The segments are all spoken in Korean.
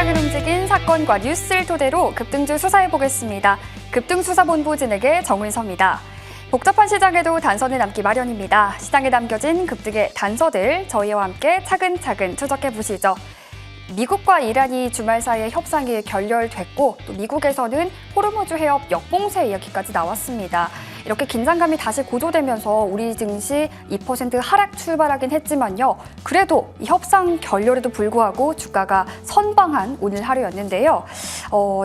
시장을 움직인 사건과 뉴스를 토대로 급등주 수사해보겠습니다. 급등수사본부 진행의 정은서입니다. 복잡한 시장에도 단서는 남기 마련입니다. 시장에 남겨진 급등의 단서들 저희와 함께 차근차근 추적해보시죠. 미국과 이란이 주말 사이에 협상이 결렬됐고 또 미국에서는 호르무즈 해협 역봉쇄 이야기까지 나왔습니다. 이렇게 긴장감이 다시 고조되면서 우리 증시 2% 하락 출발하긴 했지만요. 그래도 이 협상 결렬에도 불구하고 주가가 선방한 오늘 하루였는데요.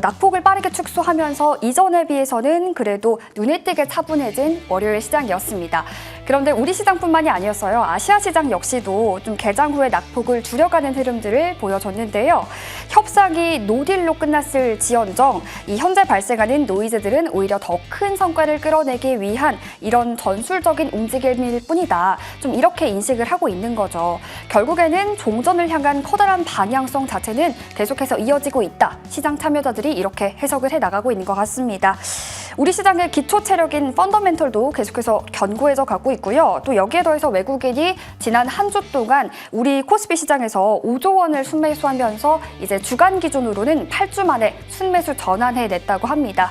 낙폭을 빠르게 축소하면서 이전에 비해서는 그래도 눈에 띄게 차분해진 월요일 시장이었습니다. 그런데 우리 시장뿐만이 아니었어요. 아시아 시장 역시도 좀 개장 후에 낙폭을 줄여가는 흐름들을 보여줬는데요. 협상이 노딜로 끝났을 지언정 이 현재 발생하는 노이즈들은 오히려 더 큰 성과를 끌어내기 위한 이런 전술적인 움직임일 뿐이다. 좀 이렇게 인식을 하고 있는 거죠. 결국에는 종전을 향한 커다란 방향성 자체는 계속해서 이어지고 있다. 시장 참여자들이 이렇게 해석을 해나가고 있는 것 같습니다. 우리 시장의 기초 체력인 펀더멘털도 계속해서 견고해져 가고 있고요. 또 여기에 더해서 외국인이 지난 한 주 동안 우리 코스피 시장에서 5조 원을 순매수하면서 이제 주간 기준으로는 8주 만에 순매수 전환해냈다고 합니다.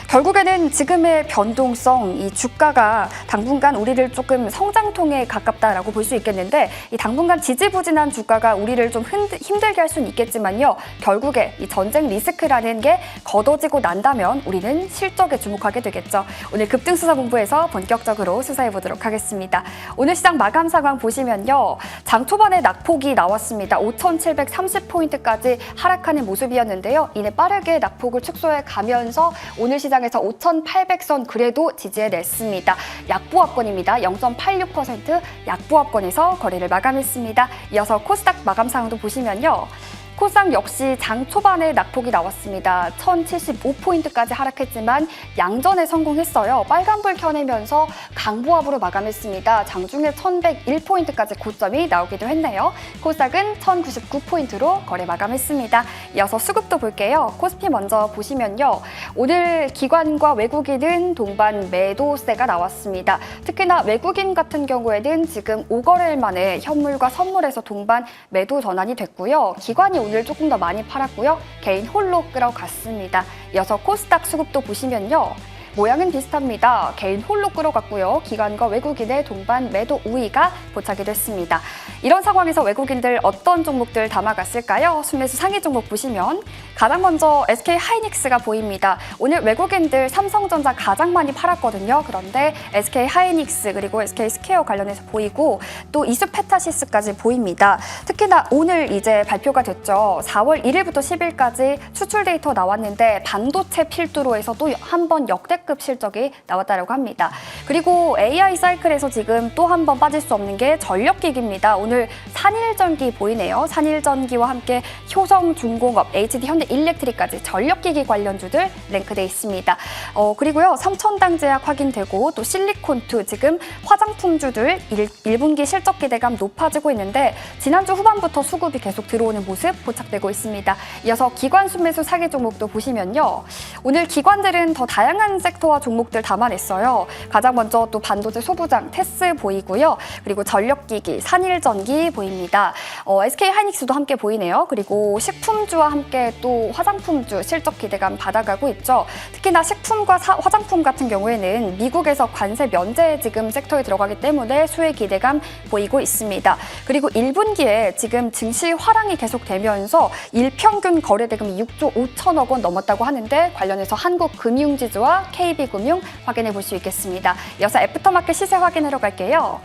결국에는 지금의 변동성, 이 주가가 당분간 우리를 조금 성장통에 가깝다라고 볼 수 있겠는데 이 당분간 지지부진한 주가가 우리를 좀 힘들게 할 수는 있겠지만요. 결국에 이 전쟁 리스크라는 게 걷어지고 난다면 우리는 실적에 주목하게 되겠죠. 오늘 급등수사본부에서 본격적으로 수사해보도록 하겠습니다. 오늘 시장 마감 상황 보시면요. 장 초반에 낙폭이 나왔습니다. 5,730포인트까지 하락하는 모습이었는데요. 이내 빠르게 낙폭을 축소해 가면서 오늘 시장 에서 5,800선 그래도 지지해냈습니다. 약보합권입니다. 0.86% 약보합권에서 거래를 마감했습니다. 이어서 코스닥 마감 상황도 보시면요. 코스닥 역시 장 초반에 낙폭이 나왔습니다. 1,075포인트까지 하락했지만 양전에 성공했어요. 빨간불 켜내면서 강보합으로 마감했습니다. 장중에 1,101포인트까지 고점이 나오기도 했네요. 코스닥은 1,099포인트로 거래 마감했습니다. 이어서 수급도 볼게요. 코스피 먼저 보시면요. 오늘 기관과 외국인은 동반 매도세가 나왔습니다. 특히나 외국인 같은 경우에는 지금 5거래일 만에 현물과 선물에서 동반 매도 전환이 됐고요. 기관이 오늘 조금 더 많이 팔았고요. 개인 홀로 끌어갔습니다. 이어서 코스닥 수급도 보시면요. 모양은 비슷합니다. 개인 홀로 끌어갔고요. 기관과 외국인의 동반 매도 우위가 포착이 됐습니다. 이런 상황에서 외국인들 어떤 종목들 담아갔을까요? 순매수 상위 종목 보시면 가장 먼저 SK 하이닉스가 보입니다. 오늘 외국인들 삼성전자 가장 많이 팔았거든요. 그런데 SK 하이닉스 그리고 SK 스퀘어 관련해서 보이고 또 이수페타시스까지 보입니다. 특히나 오늘 이제 발표가 됐죠. 4월 1일부터 10일까지 수출 데이터 나왔는데 반도체 필두로에서 또 한 번 역대급 실적이 나왔다고 합니다. 그리고 AI 사이클에서 지금 또 한 번 빠질 수 없는 게 전력기기입니다. 오늘 산일전기 보이네요. 산일전기와 함께 효성중공업, HD 현대일렉트릭까지 전력기기 관련주들 랭크돼 있습니다. 그리고요. 삼천당제약 확인되고 또 실리콘2 지금 화장품주들 1분기 실적 기대감 높아지고 있는데 지난주 후반부터 수급이 계속 들어오는 모습 포착되고 있습니다. 이어서 기관 순매수 사기 종목도 보시면요. 오늘 기관들은 더 다양한 섹터와 종목들 담아냈어요. 가장 먼저 또 반도체 소부장 테스 보이고요. 그리고 전력기기, 산일전기 보입니다. SK 하이닉스도 함께 보이네요. 그리고 식품주와 함께 또 화장품주 실적 기대감 받아가고 있죠. 특히나 식품과 화장품 같은 경우에는 미국에서 관세 면제 지금 섹터에 들어가기 때문에 수혜 기대감 보이고 있습니다. 그리고 1분기에 지금 증시 화랑이 계속되면서 일평균 거래대금이 6조 5천억 원 넘었다고 하는데 관련해서 한국금융지주와 KB금융 확인해 볼 수 있겠습니다. 이어서 애프터마켓 시세 확인하러 갈게요.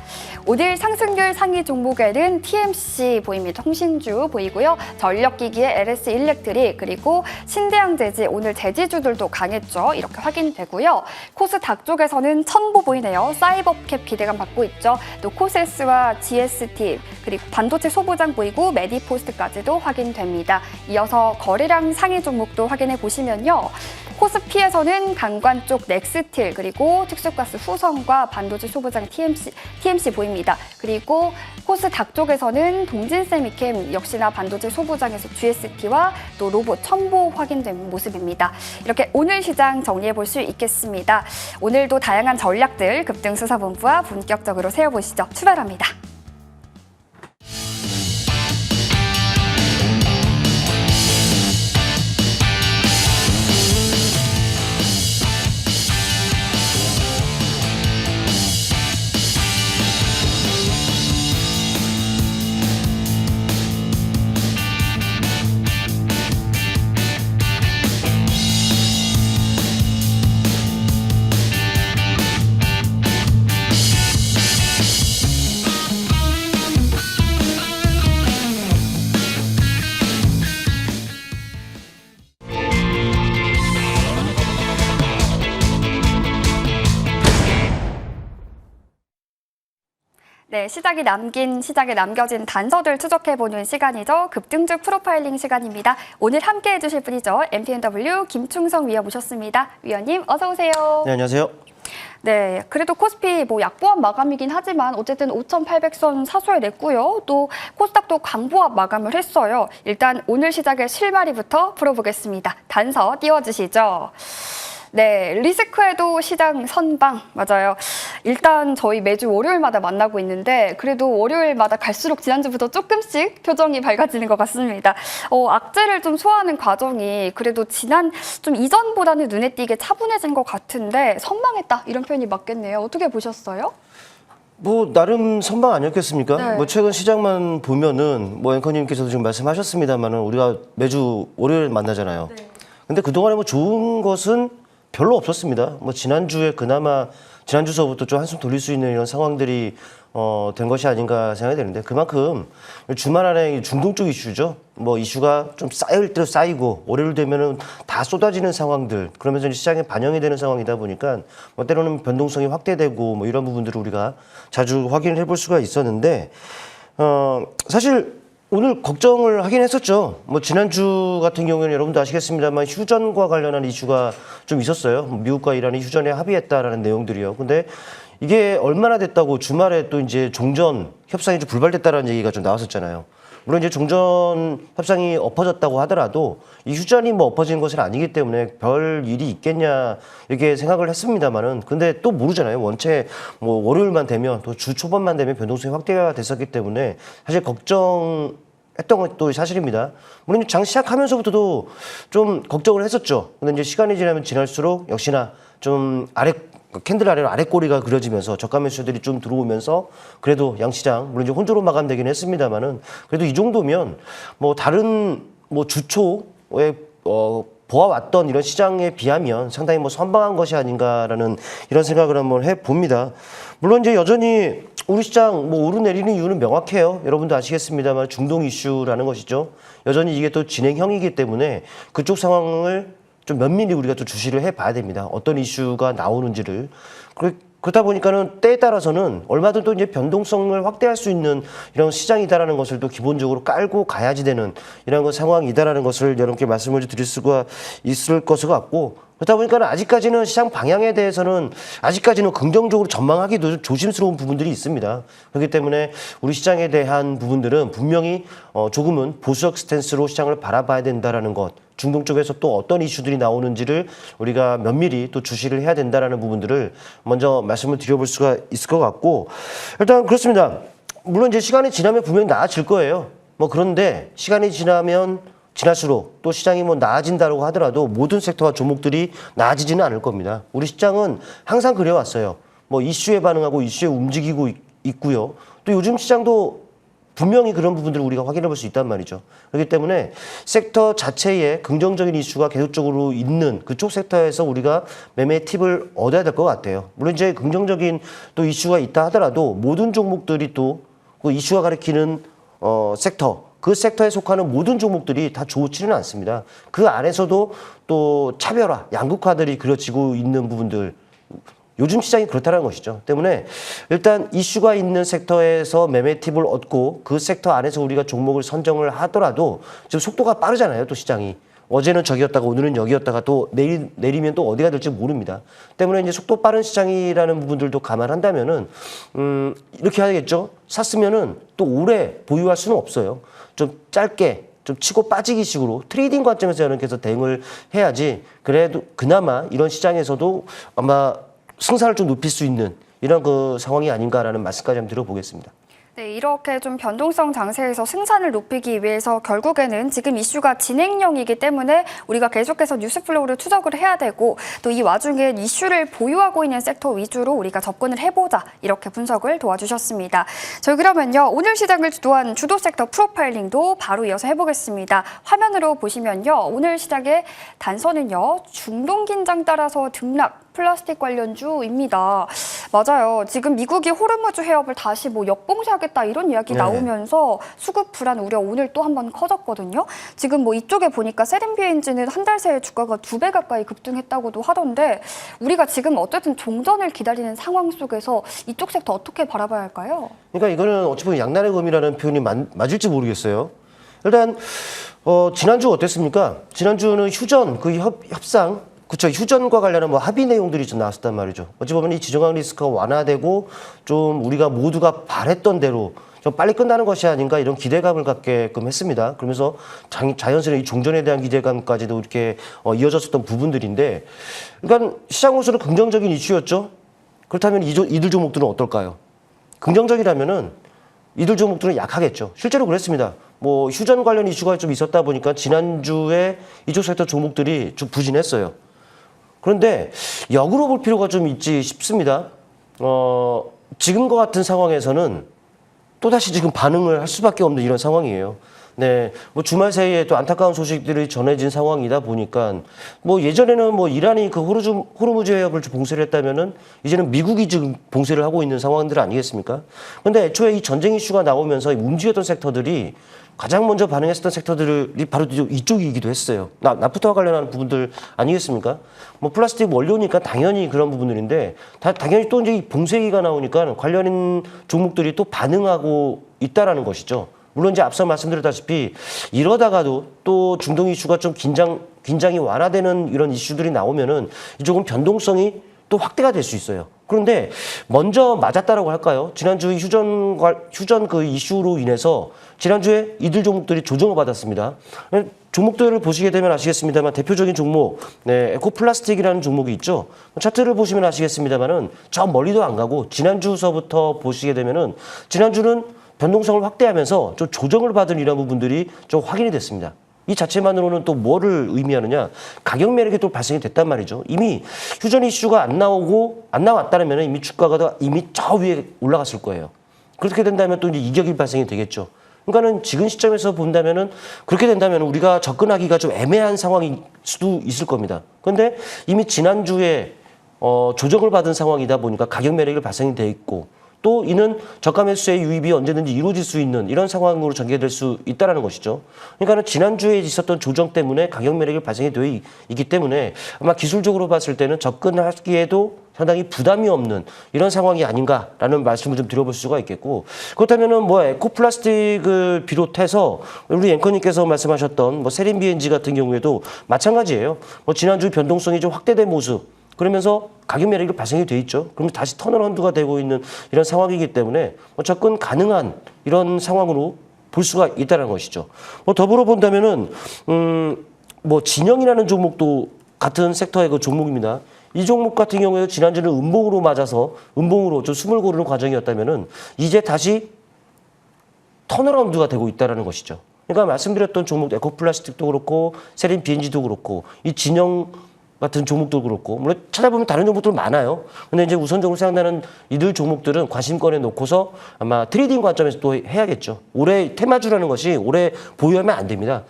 오늘 상승률 상위 종목에는 TMC 보입니다. 통신주 보이고요. 전력기기의 LS 일렉트릭 그리고 신대양제지 오늘 제지주들도 강했죠. 이렇게 확인되고요. 코스닥 쪽에서는 첨보 보이네요. 사이버캡 기대감 받고 있죠. 또 코세스와 GST 그리고 반도체 소부장 보이고 메디포스트까지도 확인됩니다. 이어서 거래량 상위 종목도 확인해 보시면요. 코스피에서는 강관 쪽 넥스틸 그리고 특수가스 후성과 반도체 소부장 TMC 보입니다. 그리고 코스닥 쪽에서는 동진세미캠 역시나 반도체 소부장에서 GST와 또 로봇 첨보 확인된 모습입니다. 이렇게 오늘 시장 정리해 볼 수 있겠습니다. 오늘도 다양한 전략들 급등수사본부와 본격적으로 세워보시죠. 출발합니다. 네, 시장에 남겨진 단서들 추적해보는 시간이죠. 급등주 프로파일링 시간입니다. 오늘 함께해 주실 분이죠. MTNW 김충성 위원 모셨습니다. 위원님 어서 오세요. 네, 안녕하세요. 네, 그래도 코스피 약보합 마감이긴 하지만 어쨌든 5,800선 사수해냈고요. 또 코스닥도 강보합 마감을 했어요. 일단 오늘 시작의 실마리부터 풀어보겠습니다. 단서 띄워주시죠. 네, 리스크에도 시장 선방 맞아요. 일단 저희 매주 월요일마다 만나고 있는데 그래도 월요일마다 갈수록 지난주부터 조금씩 표정이 밝아지는 것 같습니다. 악재를 좀 소화하는 과정이 그래도 좀 이전보다는 눈에 띄게 차분해진 것 같은데 선방했다 이런 표현이 맞겠네요. 어떻게 보셨어요? 나름 선방 아니었겠습니까? 네. 최근 시장만 보면은 앵커님께서도 지금 말씀하셨습니다만은 우리가 매주 월요일 만나잖아요. 네. 근데 그동안에 좋은 것은 별로 없었습니다. 지난주에 그나마 지난주서부터 좀 한숨 돌릴 수 있는 이런 상황들이 된 것이 아닌가 생각이 되는데 그만큼 주말 안에 중동 쪽 이슈죠. 이슈가 좀 쌓일 대로 쌓이고 월요일 되면은 다 쏟아지는 상황들 그러면서 시장에 반영이 되는 상황이다 보니까 때로는 변동성이 확대되고 이런 부분들을 우리가 자주 확인을 해볼 수가 있었는데 사실 오늘 걱정을 하긴 했었죠. 지난주 같은 경우에는 여러분도 아시겠습니다만 휴전과 관련한 이슈가 좀 있었어요. 미국과 이란이 휴전에 합의했다라는 내용들이요. 근데 이게 얼마나 됐다고 주말에 또 이제 종전 협상이 좀 불발됐다라는 얘기가 좀 나왔었잖아요. 물론 이제 종전 협상이 엎어졌다고 하더라도 이 휴전이 엎어진 것은 아니기 때문에 별 일이 있겠냐 이렇게 생각을 했습니다만은 근데 또 모르잖아요. 원체 월요일만 되면 또 주 초반만 되면 변동성이 확대가 됐었기 때문에 사실 걱정했던 것도 사실입니다. 물론 장 시작하면서부터도 좀 걱정을 했었죠. 근데 이제 시간이 지나면 지날수록 역시나 좀 캔들 아래로 아랫꼬리가 그려지면서 저가 매수들이 좀 들어오면서 그래도 양시장 물론 이제 혼조로 마감되긴 했습니다만은 그래도 이 정도면 다른 주초에 보아왔던 이런 시장에 비하면 상당히 선방한 것이 아닌가라는 이런 생각을 한번 해봅니다. 물론 이제 여전히 우리 시장 오르내리는 이유는 명확해요. 여러분도 아시겠습니다만 중동 이슈라는 것이죠. 여전히 이게 또 진행형이기 때문에 그쪽 상황을 좀 면밀히 우리가 또 주시를 해봐야 됩니다. 어떤 이슈가 나오는지를. 그러다 보니까는 때에 따라서는 얼마든 또 이제 변동성을 확대할 수 있는 이런 시장이다라는 것을 또 기본적으로 깔고 가야지 되는 이런 상황이다라는 것을 여러분께 말씀을 드릴 수가 있을 것을 같고 그러다 보니까 아직까지는 시장 방향에 대해서는 아직까지는 긍정적으로 전망하기도 좀 조심스러운 부분들이 있습니다. 그렇기 때문에 우리 시장에 대한 부분들은 분명히 조금은 보수적 스탠스로 시장을 바라봐야 된다라는 것. 중동 쪽에서 또 어떤 이슈들이 나오는지를 우리가 면밀히 또 주시를 해야 된다라는 부분들을 먼저 말씀을 드려볼 수가 있을 것 같고 일단 그렇습니다. 물론 이제 시간이 지나면 분명히 나아질 거예요. 그런데 시간이 지날수록 또 시장이 나아진다고 하더라도 모든 섹터와 종목들이 나아지지는 않을 겁니다. 우리 시장은 항상 그래왔어요. 이슈에 반응하고 이슈에 움직이고 있고요. 또 요즘 시장도 분명히 그런 부분들을 우리가 확인해 볼 수 있단 말이죠. 그렇기 때문에 섹터 자체에 긍정적인 이슈가 계속적으로 있는 그쪽 섹터에서 우리가 매매 팁을 얻어야 될 것 같아요. 물론 이제 긍정적인 또 이슈가 있다 하더라도 모든 종목들이 또 그 이슈가 가리키는 섹터 그 섹터에 속하는 모든 종목들이 다 좋지는 않습니다. 그 안에서도 또 차별화, 양극화들이 그려지고 있는 부분들 요즘 시장이 그렇다는 것이죠. 때문에 일단 이슈가 있는 섹터에서 매매 팁을 얻고 그 섹터 안에서 우리가 종목을 선정을 하더라도 지금 속도가 빠르잖아요. 또 시장이. 어제는 저기였다가 오늘은 여기였다가 또 내리면 또 어디가 될지 모릅니다. 때문에 이제 속도 빠른 시장이라는 부분들도 감안한다면은 이렇게 해야겠죠. 샀으면은 또 오래 보유할 수는 없어요. 좀 짧게 좀 치고 빠지기 식으로 트레이딩 관점에서 여러분께서 대응을 해야지 그래도 그나마 이런 시장에서도 아마 승산을 좀 높일 수 있는 이런 상황이 아닌가라는 말씀까지 한번 들어보겠습니다. 네, 이렇게 좀 변동성 장세에서 승산을 높이기 위해서 결국에는 지금 이슈가 진행형이기 때문에 우리가 계속해서 뉴스플로우를 추적을 해야 되고 또 이 와중에 이슈를 보유하고 있는 섹터 위주로 우리가 접근을 해보자 이렇게 분석을 도와주셨습니다. 저희 그러면요 오늘 시장을 주도한 주도 섹터 프로파일링도 바로 이어서 해보겠습니다. 화면으로 보시면요 오늘 시장의 단서는요 중동 긴장 따라서 등락 플라스틱 관련주입니다. 맞아요. 지금 미국이 호르무즈 해협을 다시 뭐 역봉쇄하겠다 이런 이야기 네. 나오면서 수급 불안 우려 오늘 또 한 번 커졌거든요. 지금 뭐 이쪽에 보니까 세린 비엔지는 한 달 새에 주가가 2배 가까이 급등했다고도 하던데 우리가 지금 어쨌든 종전을 기다리는 상황 속에서 이쪽 섹터 어떻게 바라봐야 할까요? 그러니까 이거는 어찌 보면 양날의 검이라는 표현이 맞을지 모르겠어요. 일단 지난주 어땠습니까? 지난주는 휴전 그 협상 그렇죠. 휴전과 관련한 뭐 합의 내용들이 좀 나왔었단 말이죠. 어찌 보면 이 지정학 리스크가 완화되고 좀 우리가 모두가 바랬던 대로 좀 빨리 끝나는 것이 아닌가 이런 기대감을 갖게끔 했습니다. 그러면서 자연스레 이 종전에 대한 기대감까지도 이렇게 이어졌었던 부분들인데, 그러니까 시장으로서는 긍정적인 이슈였죠. 그렇다면 이들 종목들은 어떨까요? 긍정적이라면은 이들 종목들은 약하겠죠. 실제로 그랬습니다. 뭐 휴전 관련 이슈가 좀 있었다 보니까 지난주에 이쪽 섹터 종목들이 좀 부진했어요. 그런데 역으로 볼 필요가 좀 있지 싶습니다. 지금과 같은 상황에서는 또다시 지금 반응을 할 수밖에 없는 이런 상황이에요. 네, 뭐 주말 사이에 또 안타까운 소식들이 전해진 상황이다 보니까 뭐 예전에는 뭐 이란이 그 호르무즈 해협을 봉쇄를 했다면은 이제는 미국이 지금 봉쇄를 하고 있는 상황들 아니겠습니까? 근데 애초에 이 전쟁 이슈가 나오면서 움직였던 섹터들이 가장 먼저 반응했었던 섹터들이 바로 이쪽이기도 했어요. 나프타와 관련한 부분들 아니겠습니까? 뭐 플라스틱 원료니까 당연히 그런 부분들인데 당연히 또 이제 이 봉쇄기가 나오니까 관련 종목들이 또 반응하고 있다라는 것이죠. 물론 이제 앞서 말씀드렸다시피 이러다가도 또 중동 이슈가 좀 긴장이 완화되는 이런 이슈들이 나오면은 이쪽은 변동성이 또 확대가 될 수 있어요. 그런데 먼저 맞았다라고 할까요? 지난주 휴전 그 이슈로 인해서 지난주에 이들 종목들이 조정을 받았습니다. 종목들을 보시게 되면 아시겠습니다만 대표적인 종목, 네, 에코플라스틱이라는 종목이 있죠. 차트를 보시면 아시겠습니다만은 저 멀리도 안 가고 지난주서부터 보시게 되면은 지난주는 변동성을 확대하면서 좀 조정을 받은 이런 부분들이 좀 확인이 됐습니다. 이 자체만으로는 또 뭐를 의미하느냐? 가격 매력이 또 발생이 됐단 말이죠. 이미 휴전 이슈가 안 나왔다면 이미 주가가 이미 저 위에 올라갔을 거예요. 그렇게 된다면 또 이제 이격이 발생이 되겠죠. 그러니까는 지금 시점에서 본다면은 그렇게 된다면 우리가 접근하기가 좀 애매한 상황일 수도 있을 겁니다. 그런데 이미 지난주에 조정을 받은 상황이다 보니까 가격 매력이 발생이 돼 있고 또 이는 저가 매수의 유입이 언제든지 이루어질 수 있는 이런 상황으로 전개될 수 있다는 것이죠. 그러니까 지난주에 있었던 조정 때문에 가격 매력이 발생이 되어 있기 때문에 아마 기술적으로 봤을 때는 접근하기에도 상당히 부담이 없는 이런 상황이 아닌가라는 말씀을 좀 드려볼 수가 있겠고, 그렇다면은 뭐 에코플라스틱을 비롯해서 우리 앵커님께서 말씀하셨던 뭐 세린 비엔지 같은 경우에도 마찬가지예요. 뭐 지난주 변동성이 좀 확대된 모습. 그러면서 가격 매력이 발생이 돼 있죠. 그러면 다시 턴어라운드가 되고 있는 이런 상황이기 때문에 뭐 접근 가능한 이런 상황으로 볼 수가 있다는 것이죠. 뭐 더불어 본다면은 뭐 진영이라는 종목도 같은 섹터의 그 종목입니다. 이 종목 같은 경우에 지난주는 음봉으로 맞아서 음봉으로 좀 숨을 고르는 과정이었다면은 이제 다시 턴어라운드가 되고 있다는 것이죠. 그러니까 말씀드렸던 종목 에코플라스틱도 그렇고 세린 비엔지도 그렇고 이 진영 같은 종목도 그렇고 물론 찾아보면 다른 종목들 많아요. 근데 이제 우선적으로 생각나는 이들 종목들은 관심권에 놓고서 아마 트레이딩 관점에서 또 해야겠죠. 올해 테마주라는 것이 올해 보유하면 안 됩니다.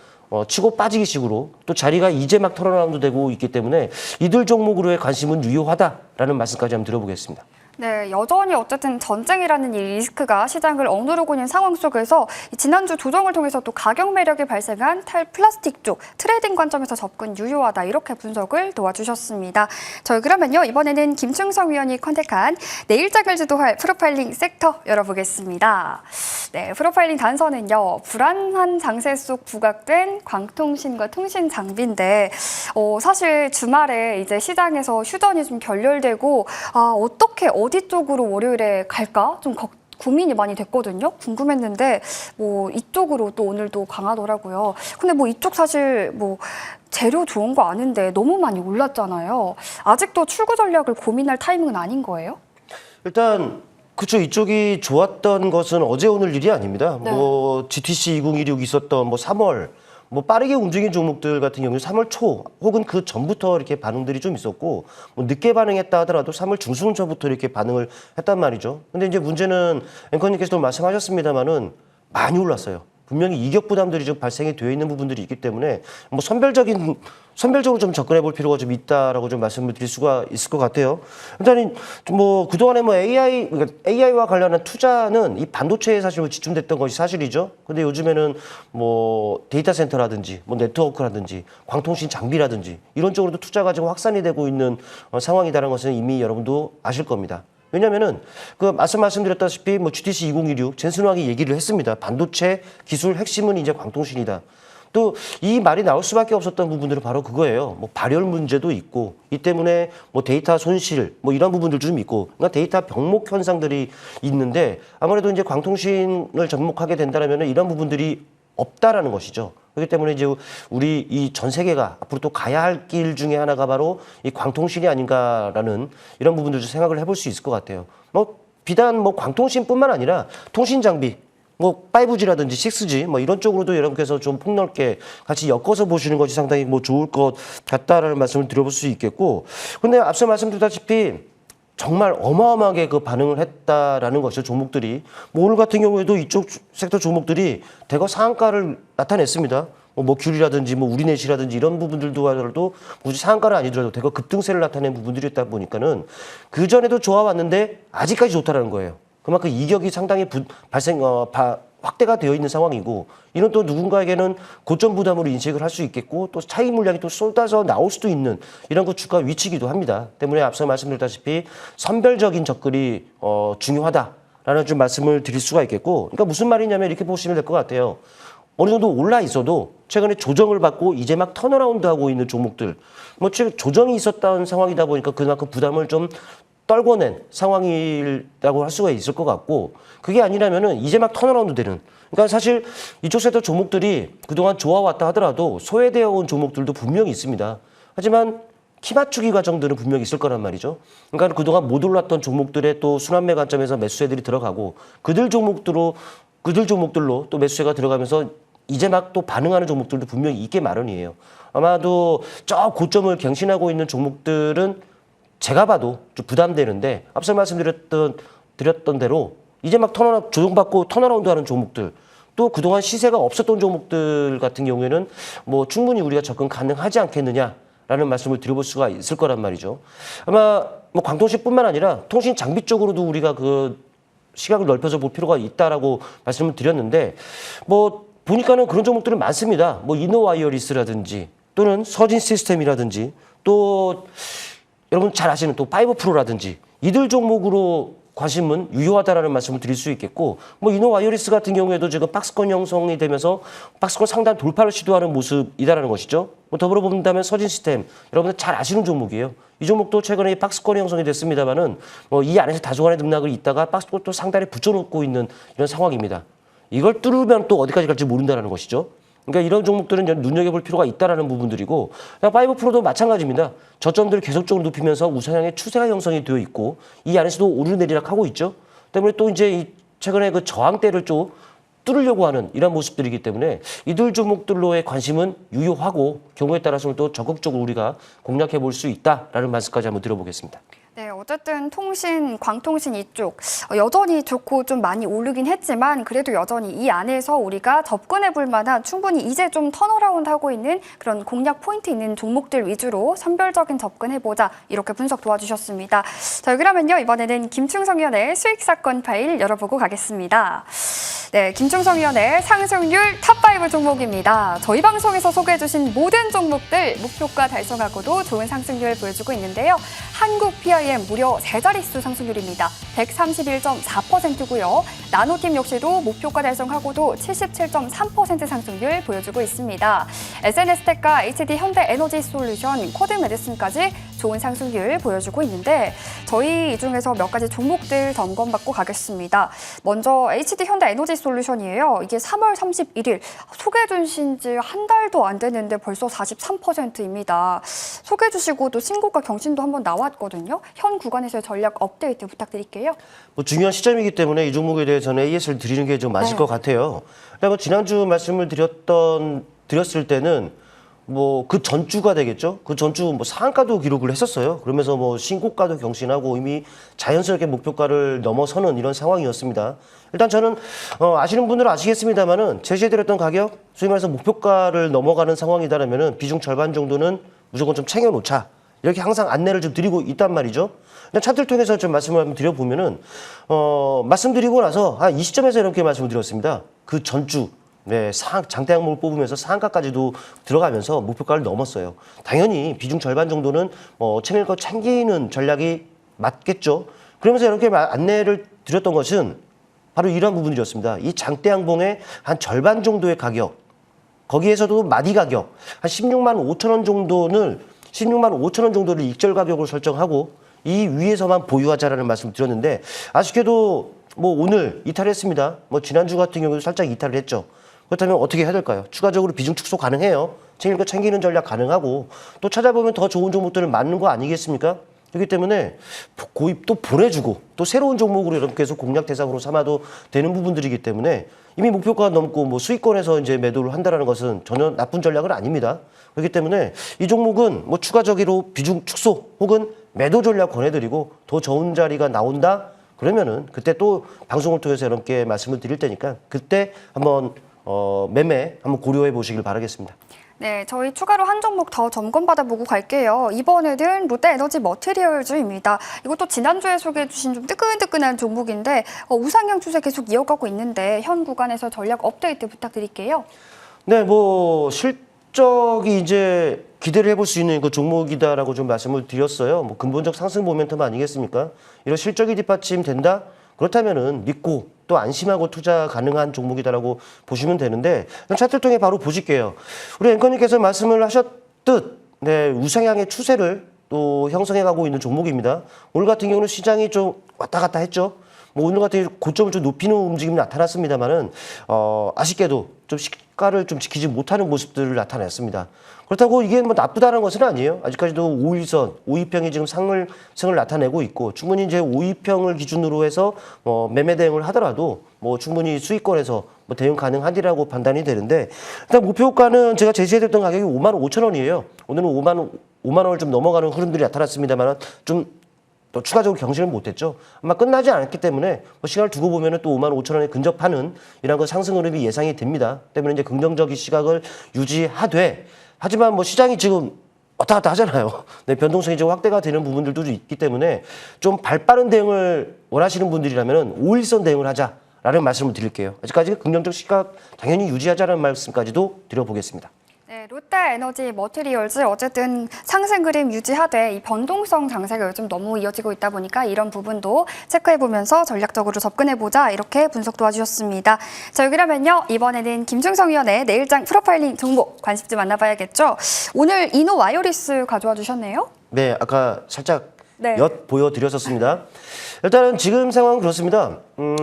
치고 빠지기 식으로 또 자리가 이제 막 턴어라운드 되고 있기 때문에 이들 종목으로의 관심은 유효하다라는 말씀까지 한번 드려보겠습니다. 네, 여전히 어쨌든 전쟁이라는 이 리스크가 시장을 억누르고 있는 상황 속에서 지난주 조정을 통해서 또 가격 매력이 발생한 플라스틱 쪽 트레이딩 관점에서 접근 유효하다 이렇게 분석을 도와주셨습니다. 저희 그러면요 이번에는 김충성 위원이 컨택한 내일장을 주도할 프로파일링 섹터 열어보겠습니다. 네, 프로파일링 단서는요 불안한 장세 속 부각된 광통신과 통신 장비인데 사실 주말에 이제 시장에서 휴전이 좀 결렬되고 어떻게 어디 쪽으로 월요일에 갈까 좀 고민이 많이 됐거든요. 궁금했는데 뭐 이쪽으로 또 오늘도 강하더라고요. 근데 뭐 이쪽 사실 뭐 재료 좋은 거 아는데 너무 많이 올랐잖아요. 아직도 출구 전략을 고민할 타이밍은 아닌 거예요? 일단 그쵸, 이쪽이 좋았던 것은 어제 오늘 일이 아닙니다. 네. 뭐 GTC 2016 있었던 뭐 3월 뭐 빠르게 움직인 종목들 같은 경우는 3월 초 혹은 그 전부터 이렇게 반응들이 좀 있었고 뭐 늦게 반응했다 하더라도 3월 중순부터 이렇게 반응을 했단 말이죠. 근데 이제 문제는 앵커님께서도 말씀하셨습니다만은 많이 올랐어요. 분명히 이격 부담들이 좀 발생이 되어 있는 부분들이 있기 때문에 뭐 선별적으로 좀 접근해 볼 필요가 좀 있다라고 좀 말씀을 드릴 수가 있을 것 같아요. 일단은 뭐 그동안에 뭐 그러니까 AI와 관련한 투자는 이 반도체에 사실 뭐 집중됐던 것이 사실이죠. 근데 요즘에는 뭐 데이터 센터라든지 뭐 네트워크라든지 광통신 장비라든지 이런 쪽으로도 투자가 지금 확산이 되고 있는 상황이라는 것은 이미 여러분도 아실 겁니다. 왜냐면은 그 말씀드렸다시피 뭐 GTC 2016 젠슨왕이 얘기를 했습니다. 반도체 기술 핵심은 이제 광통신이다. 또 이 말이 나올 수밖에 없었던 부분들은 바로 그거예요. 뭐 발열 문제도 있고 이 때문에 뭐 데이터 손실 뭐 이런 부분들도 좀 있고 그러니까 데이터 병목 현상들이 있는데 아무래도 이제 광통신을 접목하게 된다면 이런 부분들이 없다라는 것이죠. 그렇기 때문에 이제 우리 이 전 세계가 앞으로 또 가야 할 길 중에 하나가 바로 이 광통신이 아닌가라는 이런 부분들도 생각을 해볼 수 있을 것 같아요. 뭐 비단 뭐 광통신뿐만 아니라 통신 장비 뭐 5G라든지 6G 뭐 이런 쪽으로도 여러분께서 좀 폭넓게 같이 엮어서 보시는 것이 상당히 뭐 좋을 것 같다라는 말씀을 드려볼 수 있겠고, 근데 앞서 말씀드렸다시피 정말 어마어마하게 그 반응을 했다라는 것이죠. 종목들이 뭐 오늘 같은 경우에도 이쪽 섹터 종목들이 대거 상한가를 나타냈습니다. 뭐 귤이라든지 뭐 우리넷이라든지 이런 부분들도 하더라도 굳이 상한가는 아니더라도 대거 급등세를 나타낸 부분들이었다 보니까는 그 전에도 좋아왔는데 아직까지 좋다라는 거예요. 그만큼 이격이 상당히 확대가 되어 있는 상황이고, 이는 또 누군가에게는 고점 부담으로 인식을 할 수 있겠고 또 차익 물량이 또 쏟아져 나올 수도 있는 이런 그 주가 위치이기도 합니다. 때문에 앞서 말씀드렸다시피 선별적인 접근이 중요하다라는 좀 말씀을 드릴 수가 있겠고, 그러니까 무슨 말이냐면 이렇게 보시면 될 것 같아요. 어느 정도 올라 있어도 최근에 조정을 받고 이제 막 턴어라운드 하고 있는 종목들, 뭐 지금 조정이 있었던 상황이다 보니까 그만큼 부담을 좀 떨궈낸 상황이라고 할 수가 있을 것 같고, 그게 아니라면은 이제 막 턴어라운드 되는, 그러니까 사실 이쪽 섹터 종목들이 그동안 좋아왔다 하더라도 소외되어 온 종목들도 분명히 있습니다. 하지만 키 맞추기 과정들은 분명히 있을 거란 말이죠. 그러니까 그동안 못 올랐던 종목들의 또 순환매 관점에서 매수세들이 들어가고 그들 종목들로 또 매수세가 들어가면서 이제 막 또 반응하는 종목들도 분명히 있게 마련이에요. 아마도 저 고점을 갱신하고 있는 종목들은 제가 봐도 좀 부담되는데, 앞서 말씀드렸던 대로 이제 막 조정받고 턴어라운드 하는 종목들, 또 그동안 시세가 없었던 종목들 같은 경우에는 뭐 충분히 우리가 접근 가능하지 않겠느냐라는 말씀을 드려볼 수가 있을 거란 말이죠. 아마 뭐 광통신뿐만 아니라 통신 장비 쪽으로도 우리가 그 시각을 넓혀서 볼 필요가 있다라고 말씀을 드렸는데, 뭐 보니까는 그런 종목들은 많습니다. 뭐 이노와이어리스라든지 또는 서진 시스템이라든지 또 여러분 잘 아시는 또 5프로라든지 이들 종목으로 관심은 유효하다라는 말씀을 드릴 수 있겠고, 뭐 이노와이어리스 같은 경우에도 지금 박스권 형성이 되면서 박스권 상단 돌파를 시도하는 모습이다라는 것이죠. 뭐 더불어 본다면 서진 시스템, 여러분들 잘 아시는 종목이에요. 이 종목도 최근에 박스권 형성이 됐습니다만은 뭐 이 안에서 다소간의 등락을 있다가 박스권 또 상단에 붙여놓고 있는 이런 상황입니다. 이걸 뚫으면 또 어디까지 갈지 모른다라는 것이죠. 그러니까 이런 종목들은 눈여겨볼 필요가 있다라는 부분들이고, 5프로도 마찬가지입니다. 저점들을 계속적으로 높이면서 우상향의 추세가 형성이 되어 있고 이 안에서도 오르내리락 하고 있죠. 때문에 또 이제 최근에 그 저항대를 좀 뚫으려고 하는 이런 모습들이기 때문에 이들 종목들로의 관심은 유효하고 경우에 따라서는 또 적극적으로 우리가 공략해 볼 수 있다라는 말씀까지 한번 드려보겠습니다. 네, 어쨌든 통신, 광통신 이쪽 여전히 좋고 좀 많이 오르긴 했지만 그래도 여전히 이 안에서 우리가 접근해 볼 만한 충분히 이제 좀 턴어라운드 하고 있는 그런 공략 포인트 있는 종목들 위주로 선별적인 접근해보자, 이렇게 분석 도와주셨습니다. 자, 그러면요 이번에는 김충성 위원의 수익사건 파일 열어보고 가겠습니다. 네, 김충성 위원의 상승률 탑5 종목입니다. 저희 방송에서 소개해주신 모든 종목들 목표가 달성하고도 좋은 상승률 보여주고 있는데요. 한국 PIM 무려 3자릿수 상승률입니다. 131.4%고요. 나노팀 역시도 목표가 달성하고도 77.3% 상승률 보여주고 있습니다. SNS텍과 HD 현대에너지솔루션, 쿼드메디슨까지 좋은 상승률 보여주고 있는데 저희 이 중에서 몇 가지 종목들 점검받고 가겠습니다. 먼저 HD 현대에너지솔루션이에요. 이게 3월 31일 소개해 주신 지 한 달도 안 됐는데 벌써 43%입니다. 소개해 주시고 또 신고가 경신도 한번 나왔거든요. 현 구간에서의 전략 업데이트 부탁드릴게요. 뭐 중요한 시점이기 때문에 이 종목에 대해서는 AS를 드리는 게 좀 맞을 것 같아요. 그러니까 뭐 지난주 말씀을 드렸을 때는 뭐 그 전주가 되겠죠. 그 전주 뭐 상한가도 기록을 했었어요. 그러면서 뭐 신고가도 경신하고 이미 자연스럽게 목표가를 넘어서는 이런 상황이었습니다. 일단 저는 아시는 분들은 아시겠습니다만은 제시해드렸던 가격, 소위 말해서 목표가를 넘어가는 상황이다라면은 비중 절반 정도는 무조건 좀 챙겨놓자. 이렇게 항상 안내를 좀 드리고 있단 말이죠. 그냥 차트를 통해서 좀 말씀을 한번 드려보면은 말씀드리고 나서 이 시점에서 이렇게 말씀을 드렸습니다. 그 전주. 네, 장대 항목을 뽑으면서 상한가까지도 들어가면서 목표가를 넘었어요. 당연히 비중 절반 정도는 챙길 거 챙기는 전략이 맞겠죠. 그러면서 이렇게 안내를 드렸던 것은 바로 이러한 부분이었습니다. 이 장대 항봉의 한 절반 정도의 가격, 거기에서도 마디 가격, 한 16만 5천 원 정도는 16만 5천 원 정도를 익절 가격으로 설정하고 이 위에서만 보유하자라는 말씀을 드렸는데 아쉽게도 뭐 오늘 이탈했습니다. 뭐 지난주 같은 경우도 살짝 이탈을 했죠. 그렇다면 어떻게 해야 될까요? 추가적으로 비중 축소 가능해요. 챙길 거 챙기는 전략 가능하고 또 찾아보면 더 좋은 종목들을 맞는 거 아니겠습니까? 그렇기 때문에 고입 또 보내주고 또 새로운 종목으로 이렇게 계속 공략 대상으로 삼아도 되는 부분들이기 때문에 이미 목표가 넘고 뭐 수익권에서 이제 매도를 한다는 것은 전혀 나쁜 전략은 아닙니다. 그렇기 때문에 이 종목은 뭐 추가적으로 비중 축소 혹은 매도 전략 권해드리고 더 좋은 자리가 나온다 그러면은 그때 또 방송을 통해서 여러분께 말씀을 드릴 테니까 그때 한번 매매 한번 고려해 보시길 바라겠습니다. 네, 저희 추가로 한 종목 더 점검 받아보고 갈게요. 이번에는 롯데에너지 머티리얼즈입니다. 이것도 지난주에 소개해 주신 좀 뜨끈뜨끈한 종목인데 우상향 추세 계속 이어가고 있는데 현 구간에서 전략 업데이트 부탁드릴게요. 네, 뭐 실적이 이제 기대를 해볼 수 있는 그 종목이다라고 좀 말씀을 드렸어요. 뭐 근본적 상승 모멘텀 아니겠습니까? 이런 실적이 뒷받침된다? 그렇다면은 믿고 또 안심하고 투자 가능한 종목이다라고 보시면 되는데 차트를 통해 바로 보실게요. 우리 앵커님께서 말씀을 하셨듯 네, 우상향의 추세를 또 형성해가고 있는 종목입니다. 오늘 같은 경우는 시장이 좀 왔다 갔다 했죠. 뭐 오늘 같은 경우 고점을 좀 높이는 움직임이 나타났습니다만은 아쉽게도 좀 시가를 좀 지키지 못하는 모습들을 나타냈습니다. 그렇다고 이게 뭐 나쁘다는 것은 아니에요. 아직까지도 5일선, 5위평이 지금 승을 나타내고 있고 충분히 이제 5위평을 기준으로 해서 매매 대응을 하더라도 뭐 충분히 수익권에서 뭐 대응 가능하리라고 판단이 되는데 일단 목표가는 제가 제시해드렸던 가격이 5만 5천 원이에요. 오늘은 5만 원을 좀 넘어가는 흐름들이 나타났습니다만 좀 또 추가적으로 경신을 못했죠. 아마 끝나지 않았기 때문에 뭐 시간을 두고 보면은 또 5만 5천 원에 근접하는 이런 그 상승 흐름이 예상이 됩니다. 때문에 이제 긍정적인 시각을 유지하되 하지만 뭐 시장이 지금 왔다 갔다 하잖아요. 네, 변동성이 좀 확대가 되는 부분들도 있기 때문에 좀 발빠른 대응을 원하시는 분들이라면은 5일선 대응을 하자라는 말씀을 드릴게요. 아직까지 긍정적 시각 당연히 유지하자는 말씀까지도 드려보겠습니다. 네, 롯데에너지 머티리얼즈 어쨌든 상승 그림 유지하되 이 변동성 장세가 요즘 너무 이어지고 있다 보니까 이런 부분도 체크해보면서 전략적으로 접근해보자 이렇게 분석 도와주셨습니다. 자, 그러면요 이번에는 김충성 위원의 내일장 프로파일링 종목 관심 좀 만나봐야겠죠. 오늘 이노 와이어리스 가져와 주셨네요. 네, 아까 살짝 네. 보여드렸었습니다. 일단은 지금 상황은 그렇습니다.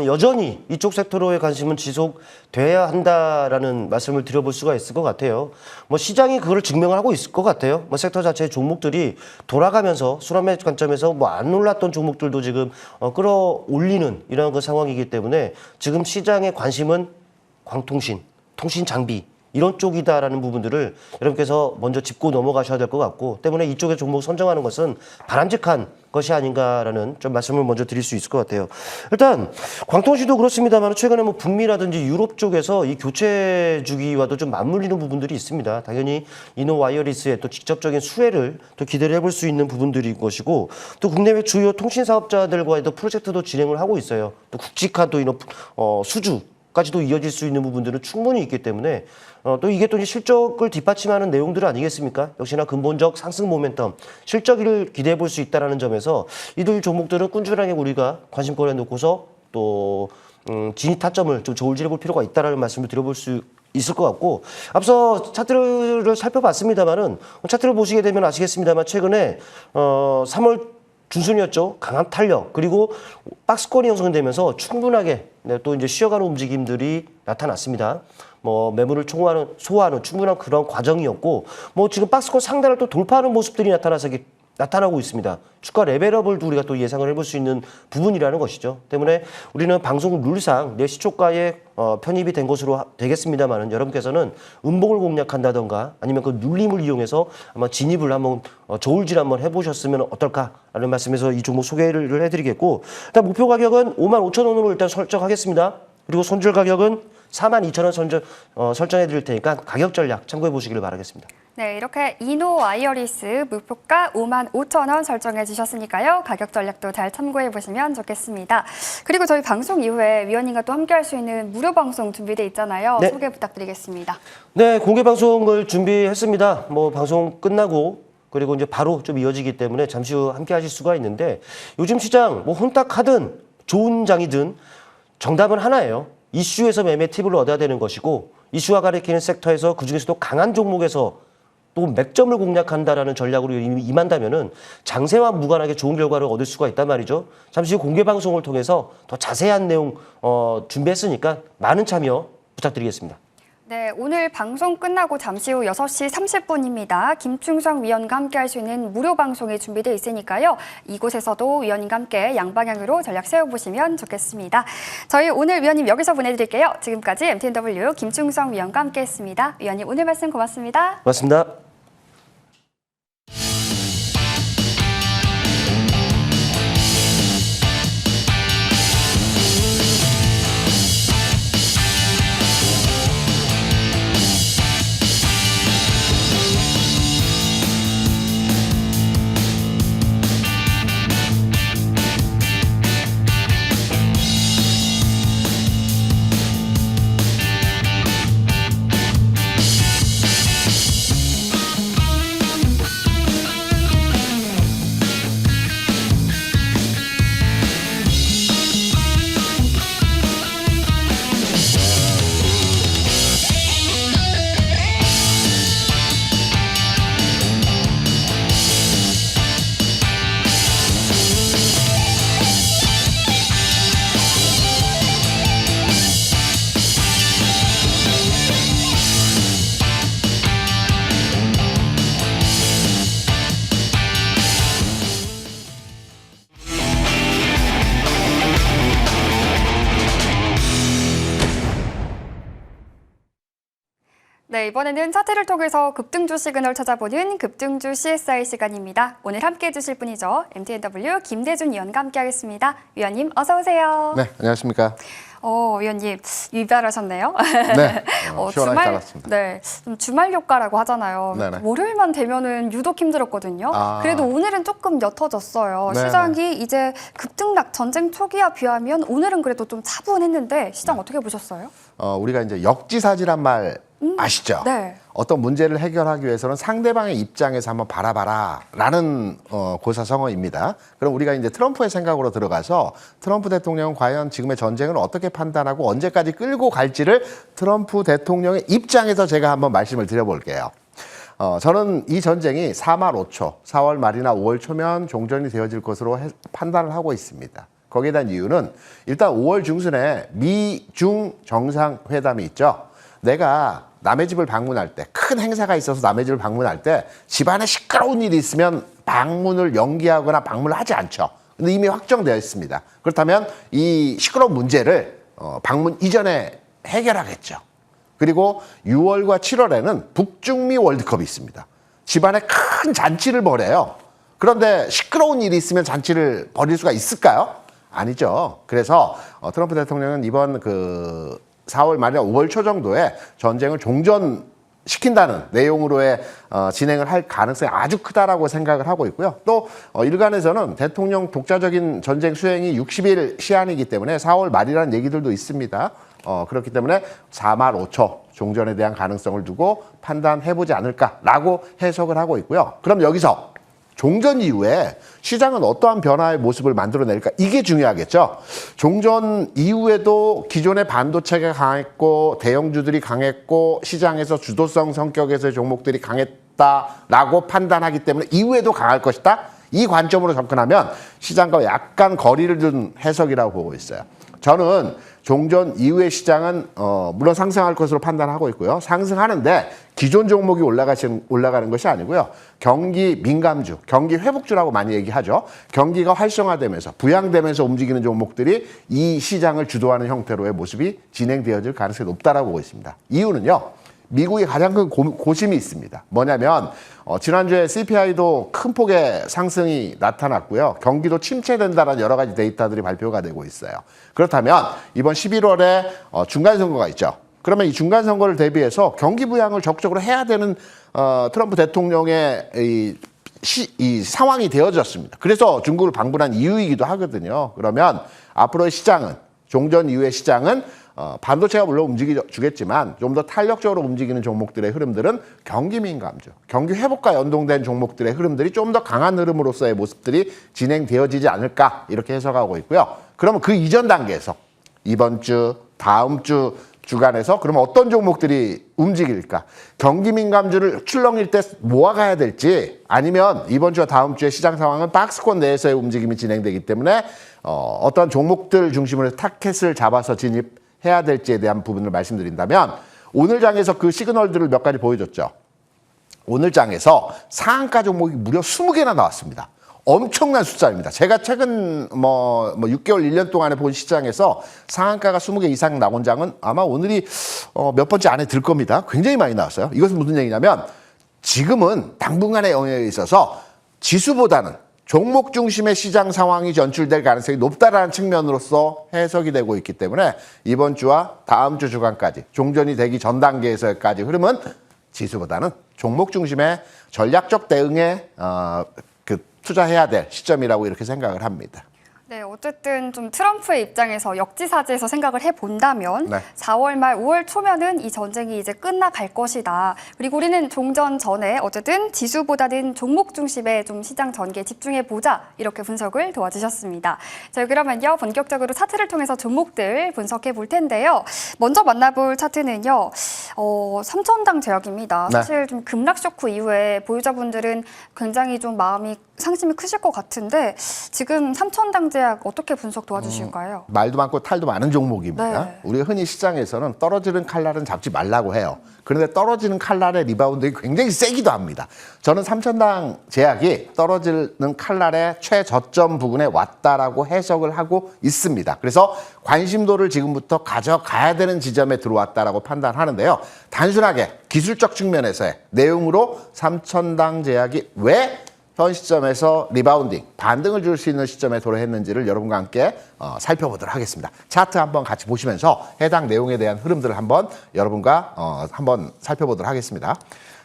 여전히 이쪽 섹터로의 관심은 지속돼야 한다라는 말씀을 드려볼 수가 있을 것 같아요. 뭐 시장이 그걸 증명을 하고 있을 것 같아요. 뭐 섹터 자체의 종목들이 돌아가면서 순환매 관점에서 뭐 안 올랐던 종목들도 지금 끌어올리는 이런 그 상황이기 때문에 지금 시장의 관심은 광통신, 통신 장비 이런 쪽이다라는 부분들을 여러분께서 먼저 짚고 넘어가셔야 될 것 같고 때문에 이쪽의 종목 선정하는 것은 바람직한 것이 아닌가라는 좀 말씀을 먼저 드릴 수 있을 것 같아요. 일단 광통시도 그렇습니다만 최근에 뭐 북미라든지 유럽 쪽에서 이 교체 주기와도 좀 맞물리는 부분들이 있습니다. 당연히 이노 와이어리스의 또 직접적인 수혜를 또 기대를 해볼 수 있는 부분들인 것이고 또 국내외 주요 통신 사업자들과의 또 프로젝트도 진행을 하고 있어요. 또 굵직한 또 이런 수주까지도 이어질 수 있는 부분들은 충분히 있기 때문에 또 이게 또 실적을 뒷받침하는 내용들 아니겠습니까? 역시나 근본적 상승 모멘텀, 실적을 기대해 볼 수 있다는 점에서 이들 종목들은 꾸준하게 우리가 관심권에 놓고서 또 진입 타점을 좀 저울질해 볼 필요가 있다는 말씀을 드려볼 수 있을 것 같고 앞서 차트를 살펴봤습니다만은 차트를 보시게 되면 아시겠습니다만 최근에 3월 중순이었죠. 강한 탄력 그리고 박스권이 형성되면서 충분하게 또 이제 쉬어가는 움직임들이 나타났습니다. 뭐 매물을 소화하는 충분한 그런 과정이었고 뭐 지금 박스권 상단을 또 돌파하는 모습들이 나타나고 있습니다. 주가 레벨업을 우리가 또 예상을 해볼 수 있는 부분이라는 것이죠. 때문에 우리는 방송 룰상 내 시초가에 편입이 된 것으로 되겠습니다만은 여러분께서는 음봉을 공략한다던가 아니면 그 눌림을 이용해서 아마 진입을 한번 저울질 한번 해보셨으면 어떨까라는 말씀에서 이 종목 소개를 해드리겠고, 일단 목표 가격은 55,000원으로 일단 설정하겠습니다. 그리고 손절 가격은 42,000원 설정해 드릴 테니까 가격 전략 참고해 보시기를 바라겠습니다. 네, 이렇게 이노 아이어리스 목표가 55,000원 설정해 주셨으니까요. 가격 전략도 잘 참고해 보시면 좋겠습니다. 그리고 저희 방송 이후에 위원님과 또 함께 할 수 있는 무료 방송 준비돼 있잖아요. 네. 소개 부탁드리겠습니다. 네, 공개 방송을 준비했습니다. 뭐 방송 끝나고 그리고 이제 바로 좀 이어지기 때문에 잠시 후 함께 하실 수가 있는데, 요즘 시장 뭐 혼탁하든 좋은 장이든 정답은 하나예요. 이슈에서 매매 팁을 얻어야 되는 것이고, 이슈가 가리키는 섹터에서 그중에서도 강한 종목에서 또 맥점을 공략한다라는 전략으로 임한다면은 장세와 무관하게 좋은 결과를 얻을 수가 있단 말이죠. 잠시 후 공개 방송을 통해서 더 자세한 내용 준비했으니까 많은 참여 부탁드리겠습니다. 네, 오늘 방송 끝나고 잠시 후 6시 30분입니다. 김충성 위원과 함께 할 수 있는 무료 방송이 준비되어 있으니까요. 이곳에서도 위원님과 함께 양방향으로 전략 세워보시면 좋겠습니다. 저희 오늘 위원님 여기서 보내드릴게요. 지금까지 MTNW 김충성 위원과 함께했습니다. 위원님 오늘 말씀 고맙습니다. 고맙습니다. 네, 이번에는 차트를 통해서 급등주 시그널 찾아보는 급등주 CSI 시간입니다. 오늘 함께해 주실 분이죠. MTNW 김대준 위원과 함께하겠습니다. 위원님 어서 오세요. 네, 안녕하십니까. 위원님 이별하셨네요. 네, 시원하게 잘랐습니다. 네, 좀 주말 효과라고 하잖아요. 네네. 월요일만 되면은 유독 힘들었거든요. 그래도 오늘은 조금 옅어졌어요. 네네. 시장이 이제 급등락 전쟁 초기와 비하면 오늘은 그래도 좀 차분했는데 시장 어떻게 보셨어요? 우리가 이제 역지사지란 말 아시죠? 네. 어떤 문제를 해결하기 위해서는 상대방의 입장에서 한번 바라봐라라는 고사성어입니다. 그럼 우리가 이제 트럼프의 생각으로 들어가서 트럼프 대통령은 과연 지금의 전쟁을 어떻게 판단하고 언제까지 끌고 갈지를 트럼프 대통령의 입장에서 제가 한번 말씀을 드려볼게요. 저는 이 전쟁이 4말 5초, 4월 말이나 5월 초면 종전이 되어질 것으로 판단을 하고 있습니다. 거기에 대한 이유는 일단 5월 중순에 미중 정상회담이 있죠. 내가 남의 집을 방문할 때, 큰 행사가 있어서 남의 집을 방문할 때 집안에 시끄러운 일이 있으면 방문을 연기하거나 방문을 하지 않죠. 근데 이미 확정되어 있습니다. 그렇다면 이 시끄러운 문제를 방문 이전에 해결하겠죠. 그리고 6월과 7월에는 북중미 월드컵이 있습니다. 집안에 큰 잔치를 벌여요. 그런데 시끄러운 일이 있으면 잔치를 벌일 수가 있을까요? 아니죠. 그래서 트럼프 대통령은 이번 4월 말이나 5월 초 정도에 전쟁을 종전시킨다는 내용으로의 진행을 할 가능성이 아주 크다라고 생각을 하고 있고요. 또 일간에서는 대통령 독자적인 전쟁 수행이 60일 시한이기 때문에 4월 말이라는 얘기들도 있습니다. 그렇기 때문에 4말 5초 종전에 대한 가능성을 두고 판단해보지 않을까라고 해석을 하고 있고요. 그럼 여기서 종전 이후에 시장은 어떠한 변화의 모습을 만들어낼까? 이게 중요하겠죠. 종전 이후에도 기존의 반도체가 강했고 대형주들이 강했고 시장에서 주도성 성격에서의 종목들이 강했다라고 판단하기 때문에 이후에도 강할 것이다. 이 관점으로 접근하면 시장과 약간 거리를 둔 해석이라고 보고 있어요. 저는 종전 이후의 시장은 물론 상승할 것으로 판단하고 있고요. 상승하는데 기존 종목이 올라가는 것이 아니고요. 경기 민감주, 경기 회복주라고 많이 얘기하죠. 경기가 활성화되면서 부양되면서 움직이는 종목들이 이 시장을 주도하는 형태로의 모습이 진행되어질 가능성이 높다라고 보고 있습니다. 이유는요. 미국이 가장 큰 고심이 있습니다. 뭐냐면 지난주에 CPI도 큰 폭의 상승이 나타났고요. 경기도 침체된다는 여러 가지 데이터들이 발표가 되고 있어요. 그렇다면 이번 11월에 중간선거가 있죠. 그러면 이 중간선거를 대비해서 경기 부양을 적극적으로 해야 되는 트럼프 대통령의 이 상황이 되어졌습니다. 그래서 중국을 방문한 이유이기도 하거든요. 그러면 앞으로의 시장은 종전 이후의 시장은 반도체가 물론 움직여주겠지만 좀 더 탄력적으로 움직이는 종목들의 흐름들은 경기 민감주, 경기 회복과 연동된 종목들의 흐름들이 좀 더 강한 흐름으로서의 모습들이 진행되어지지 않을까 이렇게 해석하고 있고요. 그러면 그 이전 단계에서 이번 주, 다음 주 주간에서 그러면 어떤 종목들이 움직일까? 경기 민감주를 출렁일 때 모아가야 될지 아니면 이번 주와 다음 주의 시장 상황은 박스권 내에서의 움직임이 진행되기 때문에 어떤 종목들 중심으로 해서 타켓을 잡아서 진입해야 될지에 대한 부분을 말씀드린다면 오늘 장에서 그 시그널들을 몇 가지 보여줬죠. 오늘 장에서 상한가 종목이 무려 20개나 나왔습니다. 엄청난 숫자입니다. 제가 최근 6개월, 1년 동안에 본 시장에서 상한가가 20개 이상 나온 장은 아마 오늘이 몇 번째 안에 들 겁니다. 굉장히 많이 나왔어요. 이것은 무슨 얘기냐면 지금은 당분간의 영역에 있어서 지수보다는 종목 중심의 시장 상황이 전출될 가능성이 높다라는 측면으로서 해석이 되고 있기 때문에 이번 주와 다음 주 주간까지 종전이 되기 전 단계에서까지 흐름은 지수보다는 종목 중심의 전략적 대응에 투자해야 될 시점이라고 이렇게 생각을 합니다. 네, 어쨌든 좀 트럼프의 입장에서 역지사지에서 생각을 해본다면 네. 4월 말 5월 초면은 이 전쟁이 이제 끝나갈 것이다. 그리고 우리는 종전 전에 어쨌든 지수보다는 종목 중심의 좀 시장 전개에 집중해보자. 이렇게 분석을 도와주셨습니다. 자, 그러면요. 본격적으로 차트를 통해서 종목들 분석해 볼 텐데요. 먼저 만나볼 차트는요. 삼천당 제약입니다. 네. 사실 좀 급락 쇼크 이후에 보유자분들은 굉장히 좀 마음이 상심이 크실 것 같은데 지금 삼천당 제약 어떻게 분석 도와주실까요? 말도 많고 탈도 많은 종목입니다. 네. 우리가 흔히 시장에서는 떨어지는 칼날은 잡지 말라고 해요. 그런데 떨어지는 칼날의 리바운드가 굉장히 세기도 합니다. 저는 삼천당 제약이 떨어지는 칼날의 최저점 부근에 왔다라고 해석을 하고 있습니다. 그래서 관심도를 지금부터 가져가야 되는 지점에 들어왔다라고 판단하는데요. 단순하게 기술적 측면에서의 내용으로 삼천당 제약이 왜 현 시점에서 리바운딩, 반등을 줄 수 있는 시점에 도래했는지를 여러분과 함께 살펴보도록 하겠습니다. 차트 한번 같이 보시면서 해당 내용에 대한 흐름들을 한번 여러분과 한번 살펴보도록 하겠습니다.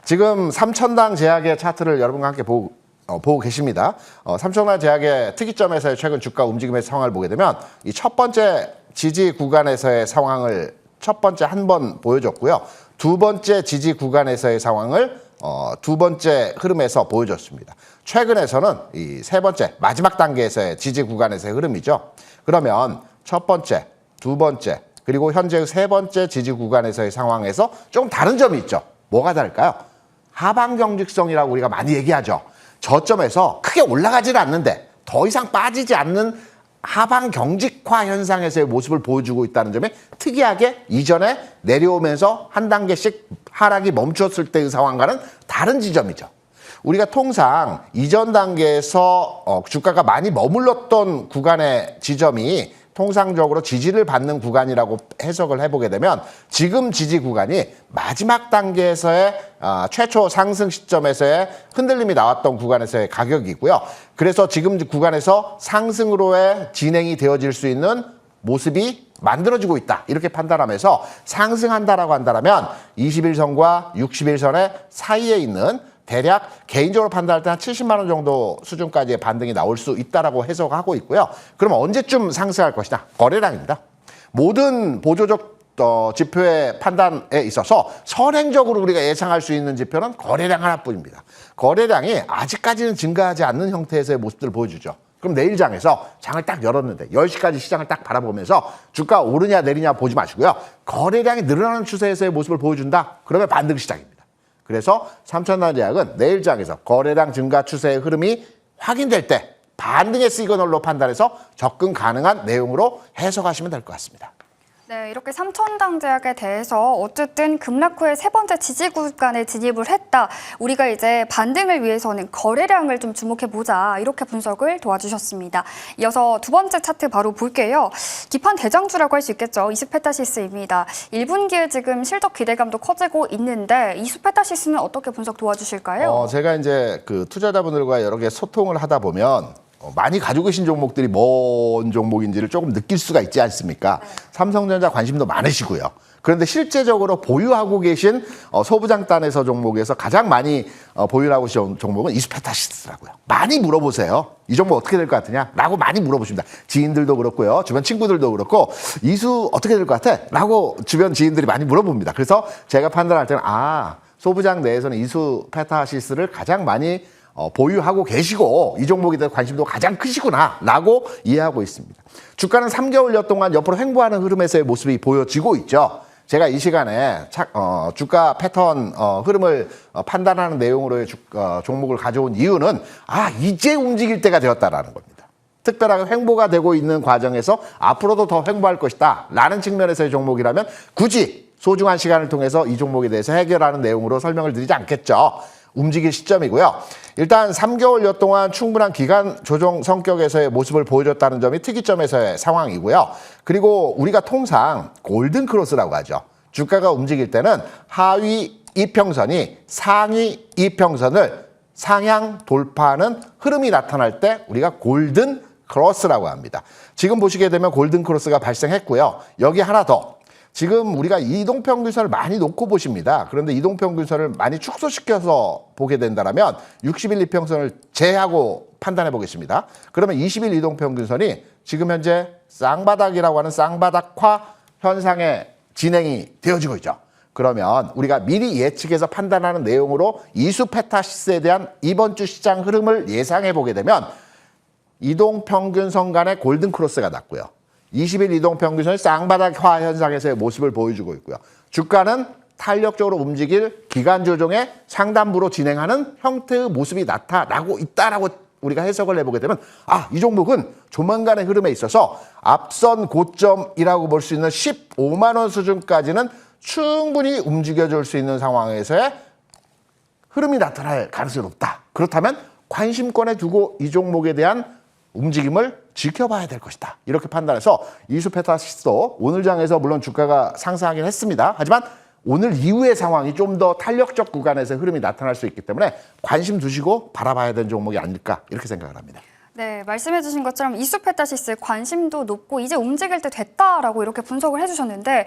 지금 삼천당 제약의 차트를 여러분과 함께 보고 계십니다. 삼천당 제약의 특이점에서의 최근 주가 움직임의 상황을 보게 되면 이 첫 번째 지지 구간에서의 상황을 첫 번째 한 번 보여줬고요. 두 번째 지지 구간에서의 상황을 두 번째 흐름에서 보여줬습니다. 최근에서는 이 세 번째 마지막 단계에서의 지지 구간에서의 흐름이죠. 그러면 첫 번째, 두 번째, 그리고 현재 세 번째 지지 구간에서의 상황에서 좀 다른 점이 있죠. 뭐가 다를까요? 하방 경직성이라고 우리가 많이 얘기하죠. 저점에서 크게 올라가지는 않는데 더 이상 빠지지 않는 하방 경직화 현상에서의 모습을 보여주고 있다는 점이 특이하게 이전에 내려오면서 한 단계씩 하락이 멈췄을 때의 상황과는 다른 지점이죠. 우리가 통상 이전 단계에서 주가가 많이 머물렀던 구간의 지점이 통상적으로 지지를 받는 구간이라고 해석을 해보게 되면 지금 지지 구간이 마지막 단계에서의 최초 상승 시점에서의 흔들림이 나왔던 구간에서의 가격이고요. 그래서 지금 구간에서 상승으로의 진행이 되어질 수 있는 모습이 만들어지고 있다. 이렇게 판단하면서 상승한다라고 한다면 21선과 61선의 사이에 있는 대략 개인적으로 판단할 때 한 70만 원 정도 수준까지의 반등이 나올 수 있다라고 해석하고 있고요. 그럼 언제쯤 상승할 것이냐? 거래량입니다. 모든 보조적 지표의 판단에 있어서 선행적으로 우리가 예상할 수 있는 지표는 거래량 하나뿐입니다. 거래량이 아직까지는 증가하지 않는 형태에서의 모습들을 보여주죠. 그럼 내일 장에서 장을 딱 열었는데 10시까지 시장을 딱 바라보면서 주가 오르냐 내리냐 보지 마시고요. 거래량이 늘어나는 추세에서의 모습을 보여준다. 그러면 반등 시작입니다. 그래서 삼천당 제약은 내일 장에서 거래량 증가 추세의 흐름이 확인될 때 반등의 시그널로 판단해서 접근 가능한 내용으로 해석하시면 될 것 같습니다. 네, 이렇게 삼천당제약에 대해서 어쨌든 급락 후에 세 번째 지지 구간에 진입을 했다. 우리가 이제 반등을 위해서는 거래량을 좀 주목해보자. 이렇게 분석을 도와주셨습니다. 이어서 두 번째 차트 바로 볼게요. 기판 대장주라고 할 수 있겠죠. 이수페타시스입니다. 1분기에 지금 실적 기대감도 커지고 있는데 이수페타시스는 어떻게 분석 도와주실까요? 제가 이제 그 투자자분들과 여러 개 소통을 하다 보면 많이 가지고 계신 종목들이 뭔 종목인지를 조금 느낄 수가 있지 않습니까? 삼성전자 관심도 많으시고요. 그런데 실제적으로 보유하고 계신 소부장단에서 종목에서 가장 많이 보유하고 계신 종목은 이수페타시스라고요. 많이 물어보세요. 이 종목 어떻게 될 것 같으냐? 라고 많이 물어보십니다. 지인들도 그렇고요. 주변 친구들도 그렇고 이수 어떻게 될 것 같아? 라고 주변 지인들이 많이 물어봅니다. 그래서 제가 판단할 때는 소부장 내에서는 이수페타시스를 가장 많이 보유하고 계시고 이 종목에 대한 관심도 가장 크시구나 라고 이해하고 있습니다. 주가는 3개월여 동안 옆으로 횡보하는 흐름에서의 모습이 보여지고 있죠. 제가 이 시간에 주가 패턴 흐름을 판단하는 내용으로의 종목을 가져온 이유는 이제 움직일 때가 되었다라는 겁니다. 특별하게 횡보가 되고 있는 과정에서 앞으로도 더 횡보할 것이다 라는 측면에서의 종목이라면 굳이 소중한 시간을 통해서 이 종목에 대해서 해결하는 내용으로 설명을 드리지 않겠죠. 움직일 시점이고요. 일단 3개월여 동안 충분한 기간 조정 성격에서의 모습을 보여줬다는 점이 특이점에서의 상황이고요. 그리고 우리가 통상 골든 크로스라고 하죠. 주가가 움직일 때는 하위 이평선이 상위 이평선을 상향 돌파하는 흐름이 나타날 때 우리가 골든 크로스라고 합니다. 지금 보시게 되면 골든 크로스가 발생했고요. 여기 하나 더. 지금 우리가 이동평균선을 많이 놓고 보십니다. 그런데 이동평균선을 많이 축소시켜서 보게 된다면 60일 이평선을 제하고 판단해 보겠습니다. 그러면 20일 이동평균선이 지금 현재 쌍바닥이라고 하는 쌍바닥화 현상의 진행이 되어지고 있죠. 그러면 우리가 미리 예측해서 판단하는 내용으로 이수페타시스에 대한 이번 주 시장 흐름을 예상해 보게 되면 이동평균선 간의 골든크로스가 났고요. 20일 이동평균선이 쌍바닥화 현상에서의 모습을 보여주고 있고요. 주가는 탄력적으로 움직일 기간 조정의 상단부로 진행하는 형태의 모습이 나타나고 있다라고 우리가 해석을 해보게 되면 이 종목은 조만간의 흐름에 있어서 앞선 고점이라고 볼 수 있는 15만 원 수준까지는 충분히 움직여줄 수 있는 상황에서의 흐름이 나타날 가능성이 높다. 그렇다면 관심권에 두고 이 종목에 대한 움직임을 지켜봐야 될 것이다. 이렇게 판단해서 이수페타시스도 오늘 장에서 물론 주가가 상승하긴 했습니다. 하지만 오늘 이후의 상황이 좀 더 탄력적 구간에서 흐름이 나타날 수 있기 때문에 관심 두시고 바라봐야 되는 종목이 아닐까 이렇게 생각을 합니다. 네, 말씀해 주신 것처럼 이수페타시스 관심도 높고 이제 움직일 때 됐다라고 이렇게 분석을 해주셨는데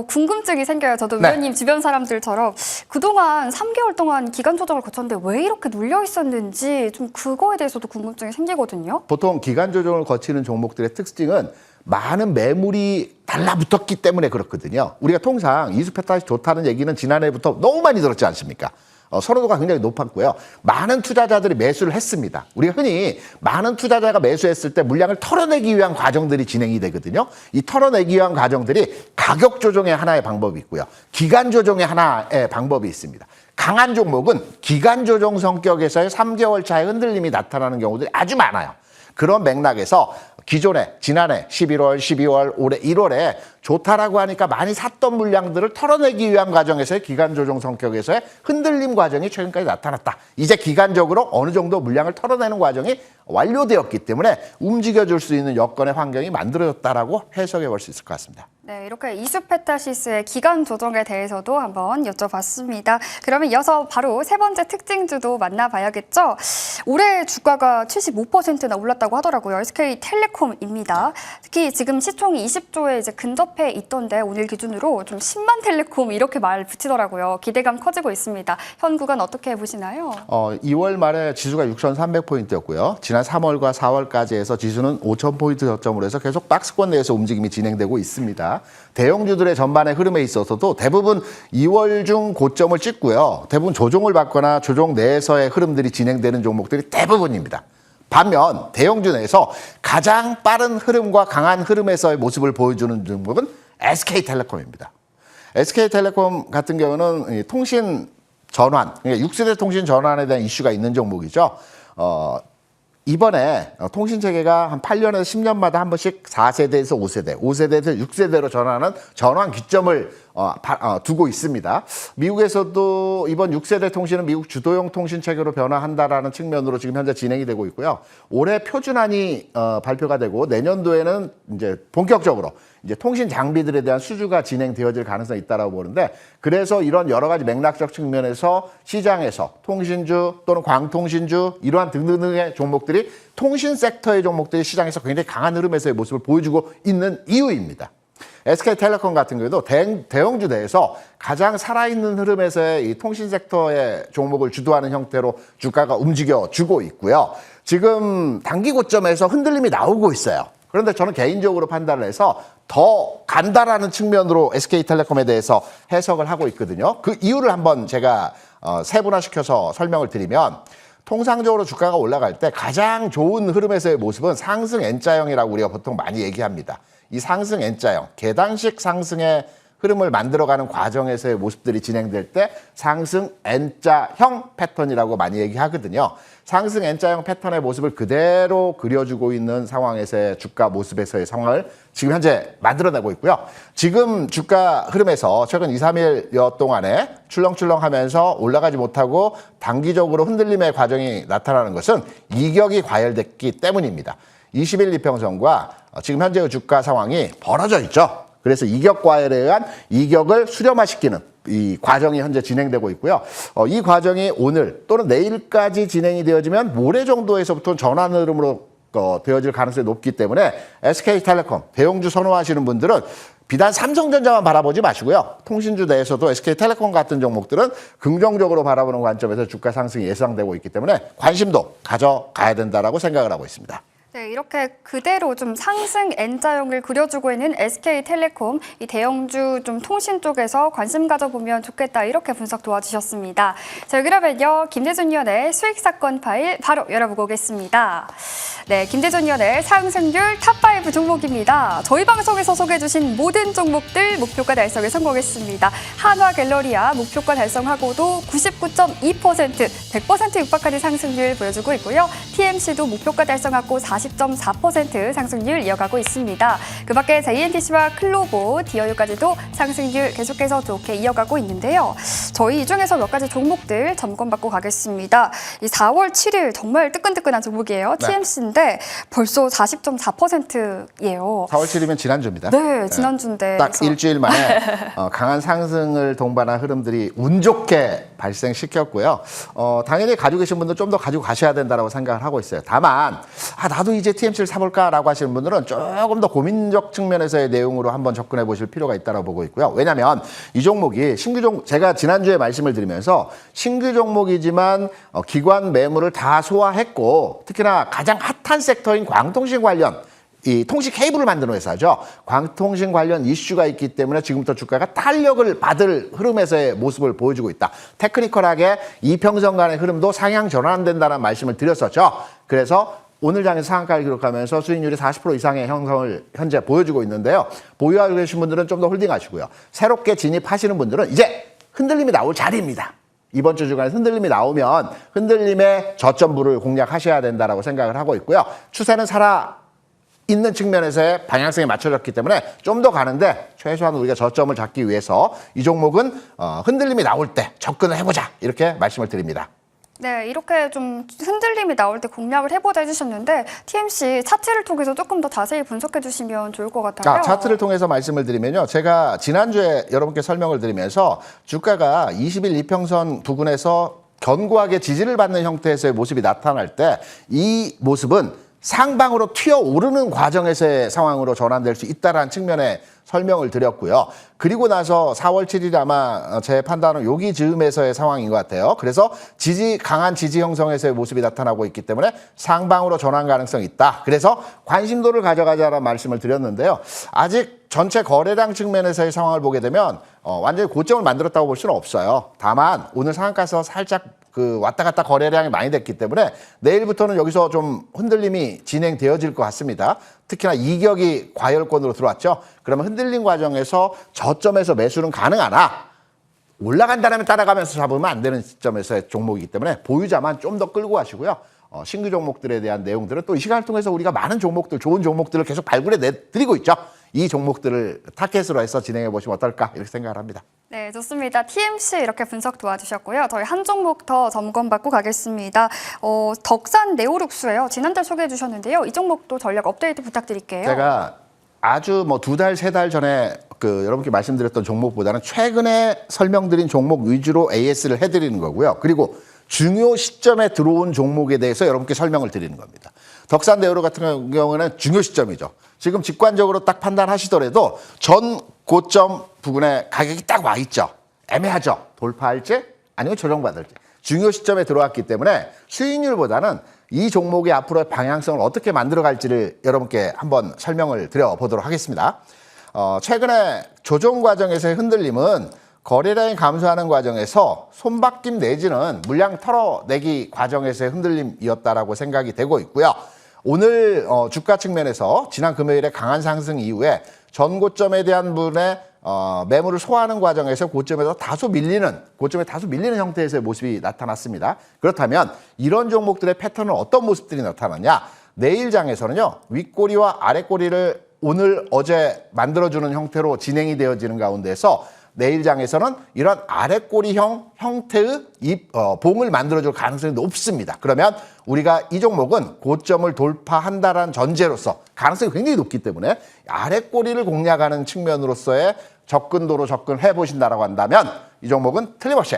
궁금증이 생겨요. 저도 위원님 주변 사람들처럼 그동안 3개월 동안 기간 조정을 거쳤는데 왜 이렇게 눌려 있었는지 좀 그거에 대해서도 궁금증이 생기거든요. 보통 기간 조정을 거치는 종목들의 특징은 많은 매물이 달라붙었기 때문에 그렇거든요. 우리가 통상 이수페타시스 좋다는 얘기는 지난해부터 너무 많이 들었지 않습니까? 선호도가 굉장히 높았고요. 많은 투자자들이 매수를 했습니다. 우리가 흔히 많은 투자자가 매수했을 때 물량을 털어내기 위한 과정들이 진행이 되거든요. 이 털어내기 위한 과정들이 가격 조정의 하나의 방법이 있고요. 기간 조정의 하나의 방법이 있습니다. 강한 종목은 기간 조정 성격에서의 3개월 차의 흔들림이 나타나는 경우들이 아주 많아요. 그런 맥락에서 기존에 지난해 11월, 12월, 올해 1월에 좋다라고 하니까 많이 샀던 물량들을 털어내기 위한 과정에서의 기간 조정 성격에서의 흔들림 과정이 최근까지 나타났다. 이제 기간적으로 어느 정도 물량을 털어내는 과정이 완료되었기 때문에 움직여줄 수 있는 여건의 환경이 만들어졌다라고 해석해 볼 수 있을 것 같습니다. 네, 이렇게 이수페타시스의 기간 조정에 대해서도 한번 여쭤봤습니다. 그러면 이어서 바로 세 번째 특징주도 만나봐야겠죠. 올해 주가가 75%나 올랐다고 하더라고요. SK텔레콤입니다. 특히 지금 시총이 20조에 이제 근접해 있던데 오늘 기준으로 좀 10만 텔레콤 이렇게 말 붙이더라고요. 기대감 커지고 있습니다. 현 구간 어떻게 보시나요? 2월 말에 지수가 6,300포인트였고요. 지난 3월과 4월까지 해서 지수는 5,000포인트 저점으로 해서 계속 박스권 내에서 움직임이 진행되고 있습니다. 대형주들의 전반의 흐름에 있어서도 대부분 2월 중 고점을 찍고요. 대부분 조정을 받거나 조정 내에서의 흐름들이 진행되는 종목들이 대부분입니다. 반면 대형주 내에서 가장 빠른 흐름과 강한 흐름에서의 모습을 보여주는 종목은 SK텔레콤입니다. SK텔레콤 같은 경우는 통신 전환, 그러니까 6세대 통신 전환에 대한 이슈가 있는 종목이죠. 이번에 통신체계가 한 8년에서 10년마다 한 번씩 4세대에서 5세대, 5세대에서 6세대로 전환하는 전환 기점을 두고 있습니다. 미국에서도 이번 6세대 통신은 미국 주도형 통신체계로 변화한다라는 측면으로 지금 현재 진행이 되고 있고요. 올해 표준안이 발표가 되고 내년도에는 이제 본격적으로 이제 통신 장비들에 대한 수주가 진행되어질 가능성이 있다라고 보는데, 그래서 이런 여러 가지 맥락적 측면에서 시장에서 통신주 또는 광통신주 이러한 등등등의 종목들이 통신 섹터의 종목들이 시장에서 굉장히 강한 흐름에서의 모습을 보여주고 있는 이유입니다. SK텔레콤 같은 경우도 대형주 내에서 가장 살아있는 흐름에서의 이 통신 섹터의 종목을 주도하는 형태로 주가가 움직여주고 있고요. 지금 단기 고점에서 흔들림이 나오고 있어요. 그런데 저는 개인적으로 판단을 해서 더 간다라는 측면으로 SK텔레콤에 대해서 해석을 하고 있거든요. 그 이유를 한번 제가 세분화시켜서 설명을 드리면, 통상적으로 주가가 올라갈 때 가장 좋은 흐름에서의 모습은 상승 N자형이라고 우리가 보통 많이 얘기합니다. 이 상승 N자형, 계단식 상승의 흐름을 만들어가는 과정에서의 모습들이 진행될 때 상승 N자형 패턴이라고 많이 얘기하거든요. 상승 N자형 패턴의 모습을 그대로 그려주고 있는 상황에서의 주가 모습에서의 상황을 지금 현재 만들어내고 있고요. 지금 주가 흐름에서 최근 2, 3일여 동안에 출렁출렁하면서 올라가지 못하고 단기적으로 흔들림의 과정이 나타나는 것은 이격이 과열됐기 때문입니다. 20일 이평선과 지금 현재의 주가 상황이 벌어져 있죠. 그래서 이격 과열에 의한 이격을 수렴화시키는 이 과정이 현재 진행되고 있고요. 이 과정이 오늘 또는 내일까지 진행이 되어지면 모레 정도에서부터 전환 흐름으로 되어질 가능성이 높기 때문에 SK텔레콤 대형주 선호하시는 분들은 비단 삼성전자만 바라보지 마시고요. 통신주 내에서도 SK텔레콤 같은 종목들은 긍정적으로 바라보는 관점에서 주가 상승이 예상되고 있기 때문에 관심도 가져가야 된다라고 생각을 하고 있습니다. 네, 이렇게 그대로 좀 상승 N자형을 그려주고 있는 SK텔레콤, 이 대형주 좀 통신 쪽에서 관심 가져보면 좋겠다, 이렇게 분석 도와주셨습니다. 자, 그러면요, 김대준 위원의 수익사건 파일 바로 열어보고 오겠습니다. 네, 김대준 위원의 상승률 탑5 종목입니다. 저희 방송에서 소개해주신 모든 종목들 목표가 달성에 성공했습니다. 한화갤러리아 목표가 달성하고도 99.2%, 100% 육박하는 상승률 보여주고 있고요. TMC도 목표가 달성하고 40.4% 상승률 이어가고 있습니다. 그 밖에 JNTC와 클로보, 디어유까지도 상승률 계속해서 좋게 이어가고 있는데요. 저희 이 중에서 몇 가지 종목들 점검받고 가겠습니다. 이 4월 7일 정말 뜨끈뜨끈한 종목이에요. 네. TMC인데 벌써 40.4%예요. 4월 7일이면 지난주입니다. 네, 지난주인데. 딱 일주일 만에 강한 상승을 동반한 흐름들이 운 좋게 발생시켰고요. 당연히 가지고 계신 분들 좀 더 가지고 가셔야 된다고 생각을 하고 있어요. 다만 나도 이제 TMC를 사볼까라고 하시는 분들은 조금 더 고민적 측면에서의 내용으로 한번 접근해 보실 필요가 있다고 보고 있고요. 왜냐하면 이 종목이 신규 종목, 제가 지난주에 말씀을 드리면서 신규 종목이지만 기관 매물을 다 소화했고, 특히나 가장 핫한 섹터인 광통신 관련 이 통신 케이블을 만드는 회사죠. 광통신 관련 이슈가 있기 때문에 지금부터 주가가 탄력을 받을 흐름에서의 모습을 보여주고 있다. 테크니컬하게 이평선 간의 흐름도 상향 전환된다는 말씀을 드렸었죠. 그래서 오늘 장에서 상한가를 기록하면서 수익률이 40% 이상의 형성을 현재 보여주고 있는데요. 보유하고 계신 분들은 좀 더 홀딩하시고요. 새롭게 진입하시는 분들은 이제 흔들림이 나올 자리입니다. 이번 주 주간에 흔들림이 나오면 흔들림의 저점부를 공략하셔야 된다고 생각을 하고 있고요. 추세는 있는 측면에서의 방향성이 맞춰졌기 때문에 좀 더 가는데, 최소한 우리가 저점을 잡기 위해서 이 종목은 흔들림이 나올 때 접근을 해보자, 이렇게 말씀을 드립니다. 네, 이렇게 좀 흔들림이 나올 때 공략을 해보자 해주셨는데, TMC 차트를 통해서 조금 더 자세히 분석해 주시면 좋을 것 같아요. 차트를 통해서 말씀을 드리면요. 제가 지난주에 여러분께 설명을 드리면서 주가가 20일 이평선 부근에서 견고하게 지지를 받는 형태에서의 모습이 나타날 때 이 모습은 상방으로 튀어오르는 과정에서의 상황으로 전환될 수 있다는 측면에 설명을 드렸고요. 그리고 나서 4월 7일이 아마 제 판단은 여기 즈음에서의 상황인 것 같아요. 그래서 강한 지지 형성에서의 모습이 나타나고 있기 때문에 상방으로 전환 가능성이 있다. 그래서 관심도를 가져가자라는 말씀을 드렸는데요. 아직 전체 거래량 측면에서의 상황을 보게 되면 완전히 고점을 만들었다고 볼 수는 없어요. 다만 오늘 상한가에서 살짝 왔다 갔다 거래량이 많이 됐기 때문에 내일부터는 여기서 좀 흔들림이 진행되어질 것 같습니다. 특히나 이격이 과열권으로 들어왔죠. 그러면 흔들림 과정에서 저점에서 매수는 가능하나 올라간다면 따라가면서 잡으면 안 되는 시점에서의 종목이기 때문에 보유자만 좀 더 끌고 가시고요. 신규 종목들에 대한 내용들은 또 이 시간을 통해서 우리가 많은 종목들, 좋은 종목들을 계속 발굴해 드리고 있죠. 이 종목들을 타겟으로 해서 진행해 보시면 어떨까 이렇게 생각을 합니다. 네, 좋습니다. TMC 이렇게 분석 도와주셨고요. 저희 한 종목 더 점검받고 가겠습니다. 덕산 네오룩스예요. 지난달 소개해 주셨는데요. 이 종목도 전략 업데이트 부탁드릴게요. 제가 아주 뭐 2달, 3달 전에 여러분께 말씀드렸던 종목보다는 최근에 설명드린 종목 위주로 AS를 해드리는 거고요. 그리고 중요 시점에 들어온 종목에 대해서 여러분께 설명을 드리는 겁니다. 덕산 네오룩 같은 경우는 중요 시점이죠. 지금 직관적으로 딱 판단하시더라도 전 고점 부근에 가격이 딱 와 있죠. 애매하죠. 돌파할지 아니면 조정받을지. 중요 시점에 들어왔기 때문에 수익률보다는 이 종목의 앞으로의 방향성을 어떻게 만들어갈지를 여러분께 한번 설명을 드려보도록 하겠습니다. 최근에 조정 과정에서의 흔들림은 거래량이 감소하는 과정에서 손바뀜 내지는 물량 털어내기 과정에서의 흔들림이었다라고 생각이 되고 있고요. 오늘 주가 측면에서 지난 금요일에 강한 상승 이후에 전고점에 대한 부분에 매물을 소화하는 과정에서 고점에 다소 밀리는 형태에서의 모습이 나타났습니다. 그렇다면 이런 종목들의 패턴은 어떤 모습들이 나타나냐? 내일장에서는요, 윗꼬리와 아랫꼬리를 오늘 어제 만들어주는 형태로 진행이 되어지는 가운데서 내일장에서는 이런 아랫꼬리형 형태의 봉을 만들어줄 가능성이 높습니다. 그러면 우리가 이 종목은 고점을 돌파한다라는 전제로서 가능성이 굉장히 높기 때문에 아랫꼬리를 공략하는 측면으로서의 접근도로 접근해 보신다라고 한다면 이 종목은 틀림없이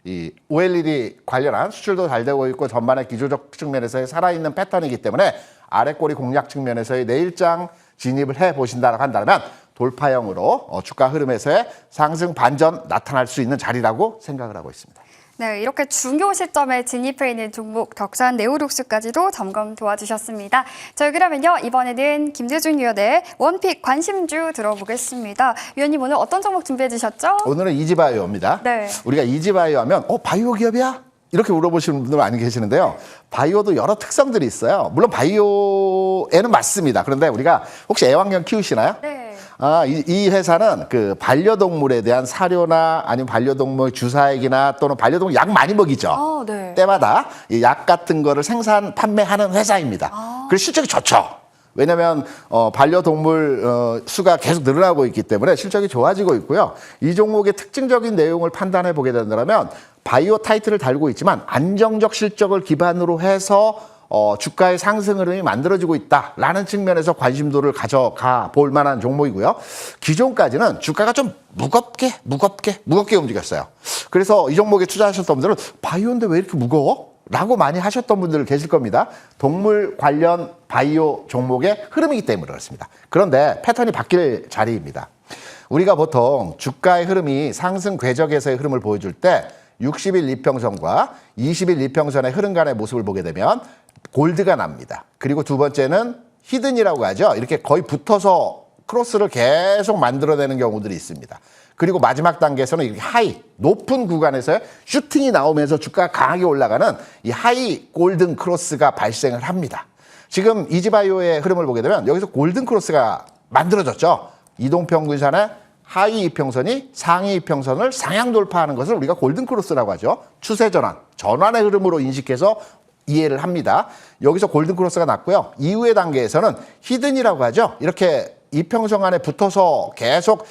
이 OLED 관련한 수출도 잘 되고 있고 전반의 기조적 측면에서의 살아있는 패턴이기 때문에 아랫꼬리 공략 측면에서의 내일장 진입을 해 보신다라고 한다면 돌파형으로 주가 흐름에서의 상승 반전 나타날 수 있는 자리라고 생각을 하고 있습니다. 네, 이렇게 중요 시점에 진입해 있는 종목 덕산 네오룩스까지도 점검 도와주셨습니다. 저희 그러면요, 이번에는 김대중 위원의 원픽 관심주 들어보겠습니다. 위원님 오늘 어떤 종목 준비해 주셨죠? 오늘은 이지바이오입니다. 네. 우리가 이지바이오 하면 바이오 기업이야? 이렇게 물어보시는 분들 많이 계시는데요. 바이오도 여러 특성들이 있어요. 물론 바이오에는 맞습니다. 그런데 우리가 혹시 애완견 키우시나요? 네. 이 회사는 그 반려동물에 대한 사료나 아니면 반려동물 주사액이나 또는 반려동물 약 많이 먹이죠. 네. 때마다 이 약 같은 거를 생산, 판매하는 회사입니다. 그래서 실적이 좋죠. 왜냐하면 반려동물 수가 계속 늘어나고 있기 때문에 실적이 좋아지고 있고요. 이 종목의 특징적인 내용을 판단해 보게 된다면 바이오 타이틀을 달고 있지만 안정적 실적을 기반으로 해서 주가의 상승 흐름이 만들어지고 있다라는 측면에서 관심도를 가져가 볼 만한 종목이고요. 기존까지는 주가가 좀 무겁게 움직였어요. 그래서 이 종목에 투자하셨던 분들은 바이오인데 왜 이렇게 무거워? 라고 많이 하셨던 분들 계실 겁니다. 동물 관련 바이오 종목의 흐름이기 때문에 그렇습니다. 그런데 패턴이 바뀔 자리입니다. 우리가 보통 주가의 흐름이 상승 궤적에서의 흐름을 보여줄 때 60일 이평선과 20일 이평선의 흐름 간의 모습을 보게 되면 골드가 납니다. 그리고 두 번째는 히든이라고 하죠. 이렇게 거의 붙어서 크로스를 계속 만들어내는 경우들이 있습니다. 그리고 마지막 단계에서는 이렇게 하이, 높은 구간에서 슈팅이 나오면서 주가가 강하게 올라가는 이 하이 골든 크로스가 발생을 합니다. 지금 이지바이오의 흐름을 보게 되면 여기서 골든 크로스가 만들어졌죠. 이동평균선의 하위 이평선이 상위 이평선을 상향 돌파하는 것을 우리가 골든 크로스라고 하죠. 추세 전환, 전환의 흐름으로 인식해서 이해를 합니다. 여기서 골든 크로스가 났고요. 이후의 단계에서는 히든이라고 하죠. 이렇게 이평선 안에 붙어서 계속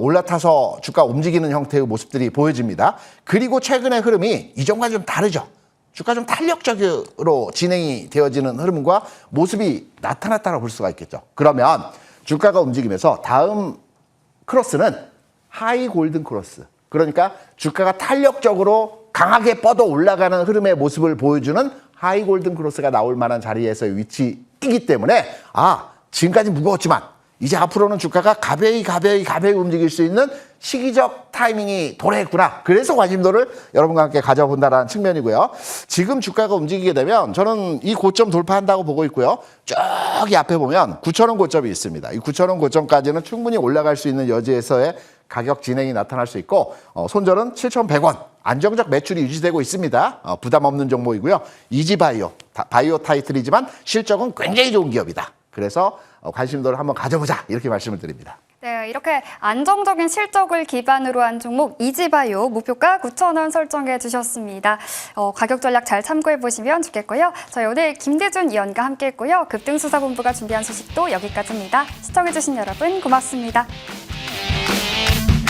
올라타서 주가 움직이는 형태의 모습들이 보여집니다. 그리고 최근의 흐름이 이전과 좀 다르죠. 주가 좀 탄력적으로 진행이 되어지는 흐름과 모습이 나타났다고 볼 수가 있겠죠. 그러면 주가가 움직이면서 다음 크로스는 하이 골든 크로스. 그러니까 주가가 탄력적으로 강하게 뻗어 올라가는 흐름의 모습을 보여주는 하이 골든 크로스가 나올 만한 자리에서의 위치이기 때문에 지금까지 무거웠지만 이제 앞으로는 주가가 가벼이 움직일 수 있는 시기적 타이밍이 도래했구나. 그래서 관심도를 여러분과 함께 가져본다는 측면이고요. 지금 주가가 움직이게 되면 저는 이 고점 돌파한다고 보고 있고요. 저기 앞에 보면 9,000원 고점이 있습니다. 이 9,000원 고점까지는 충분히 올라갈 수 있는 여지에서의 가격 진행이 나타날 수 있고 손절은 7,100원. 안정적 매출이 유지되고 있습니다. 부담 없는 종목이고요. 이지바이오, 바이오 타이틀이지만 실적은 굉장히 좋은 기업이다. 그래서 관심도를 한번 가져보자 이렇게 말씀을 드립니다. 네, 이렇게 안정적인 실적을 기반으로 한 종목 이지바이오 목표가 9,000원 설정해 주셨습니다. 가격 전략 잘 참고해 보시면 좋겠고요. 저희 오늘 김대준 위원과 함께했고요. 급등수사본부가 준비한 소식도 여기까지입니다. 시청해 주신 여러분 고맙습니다.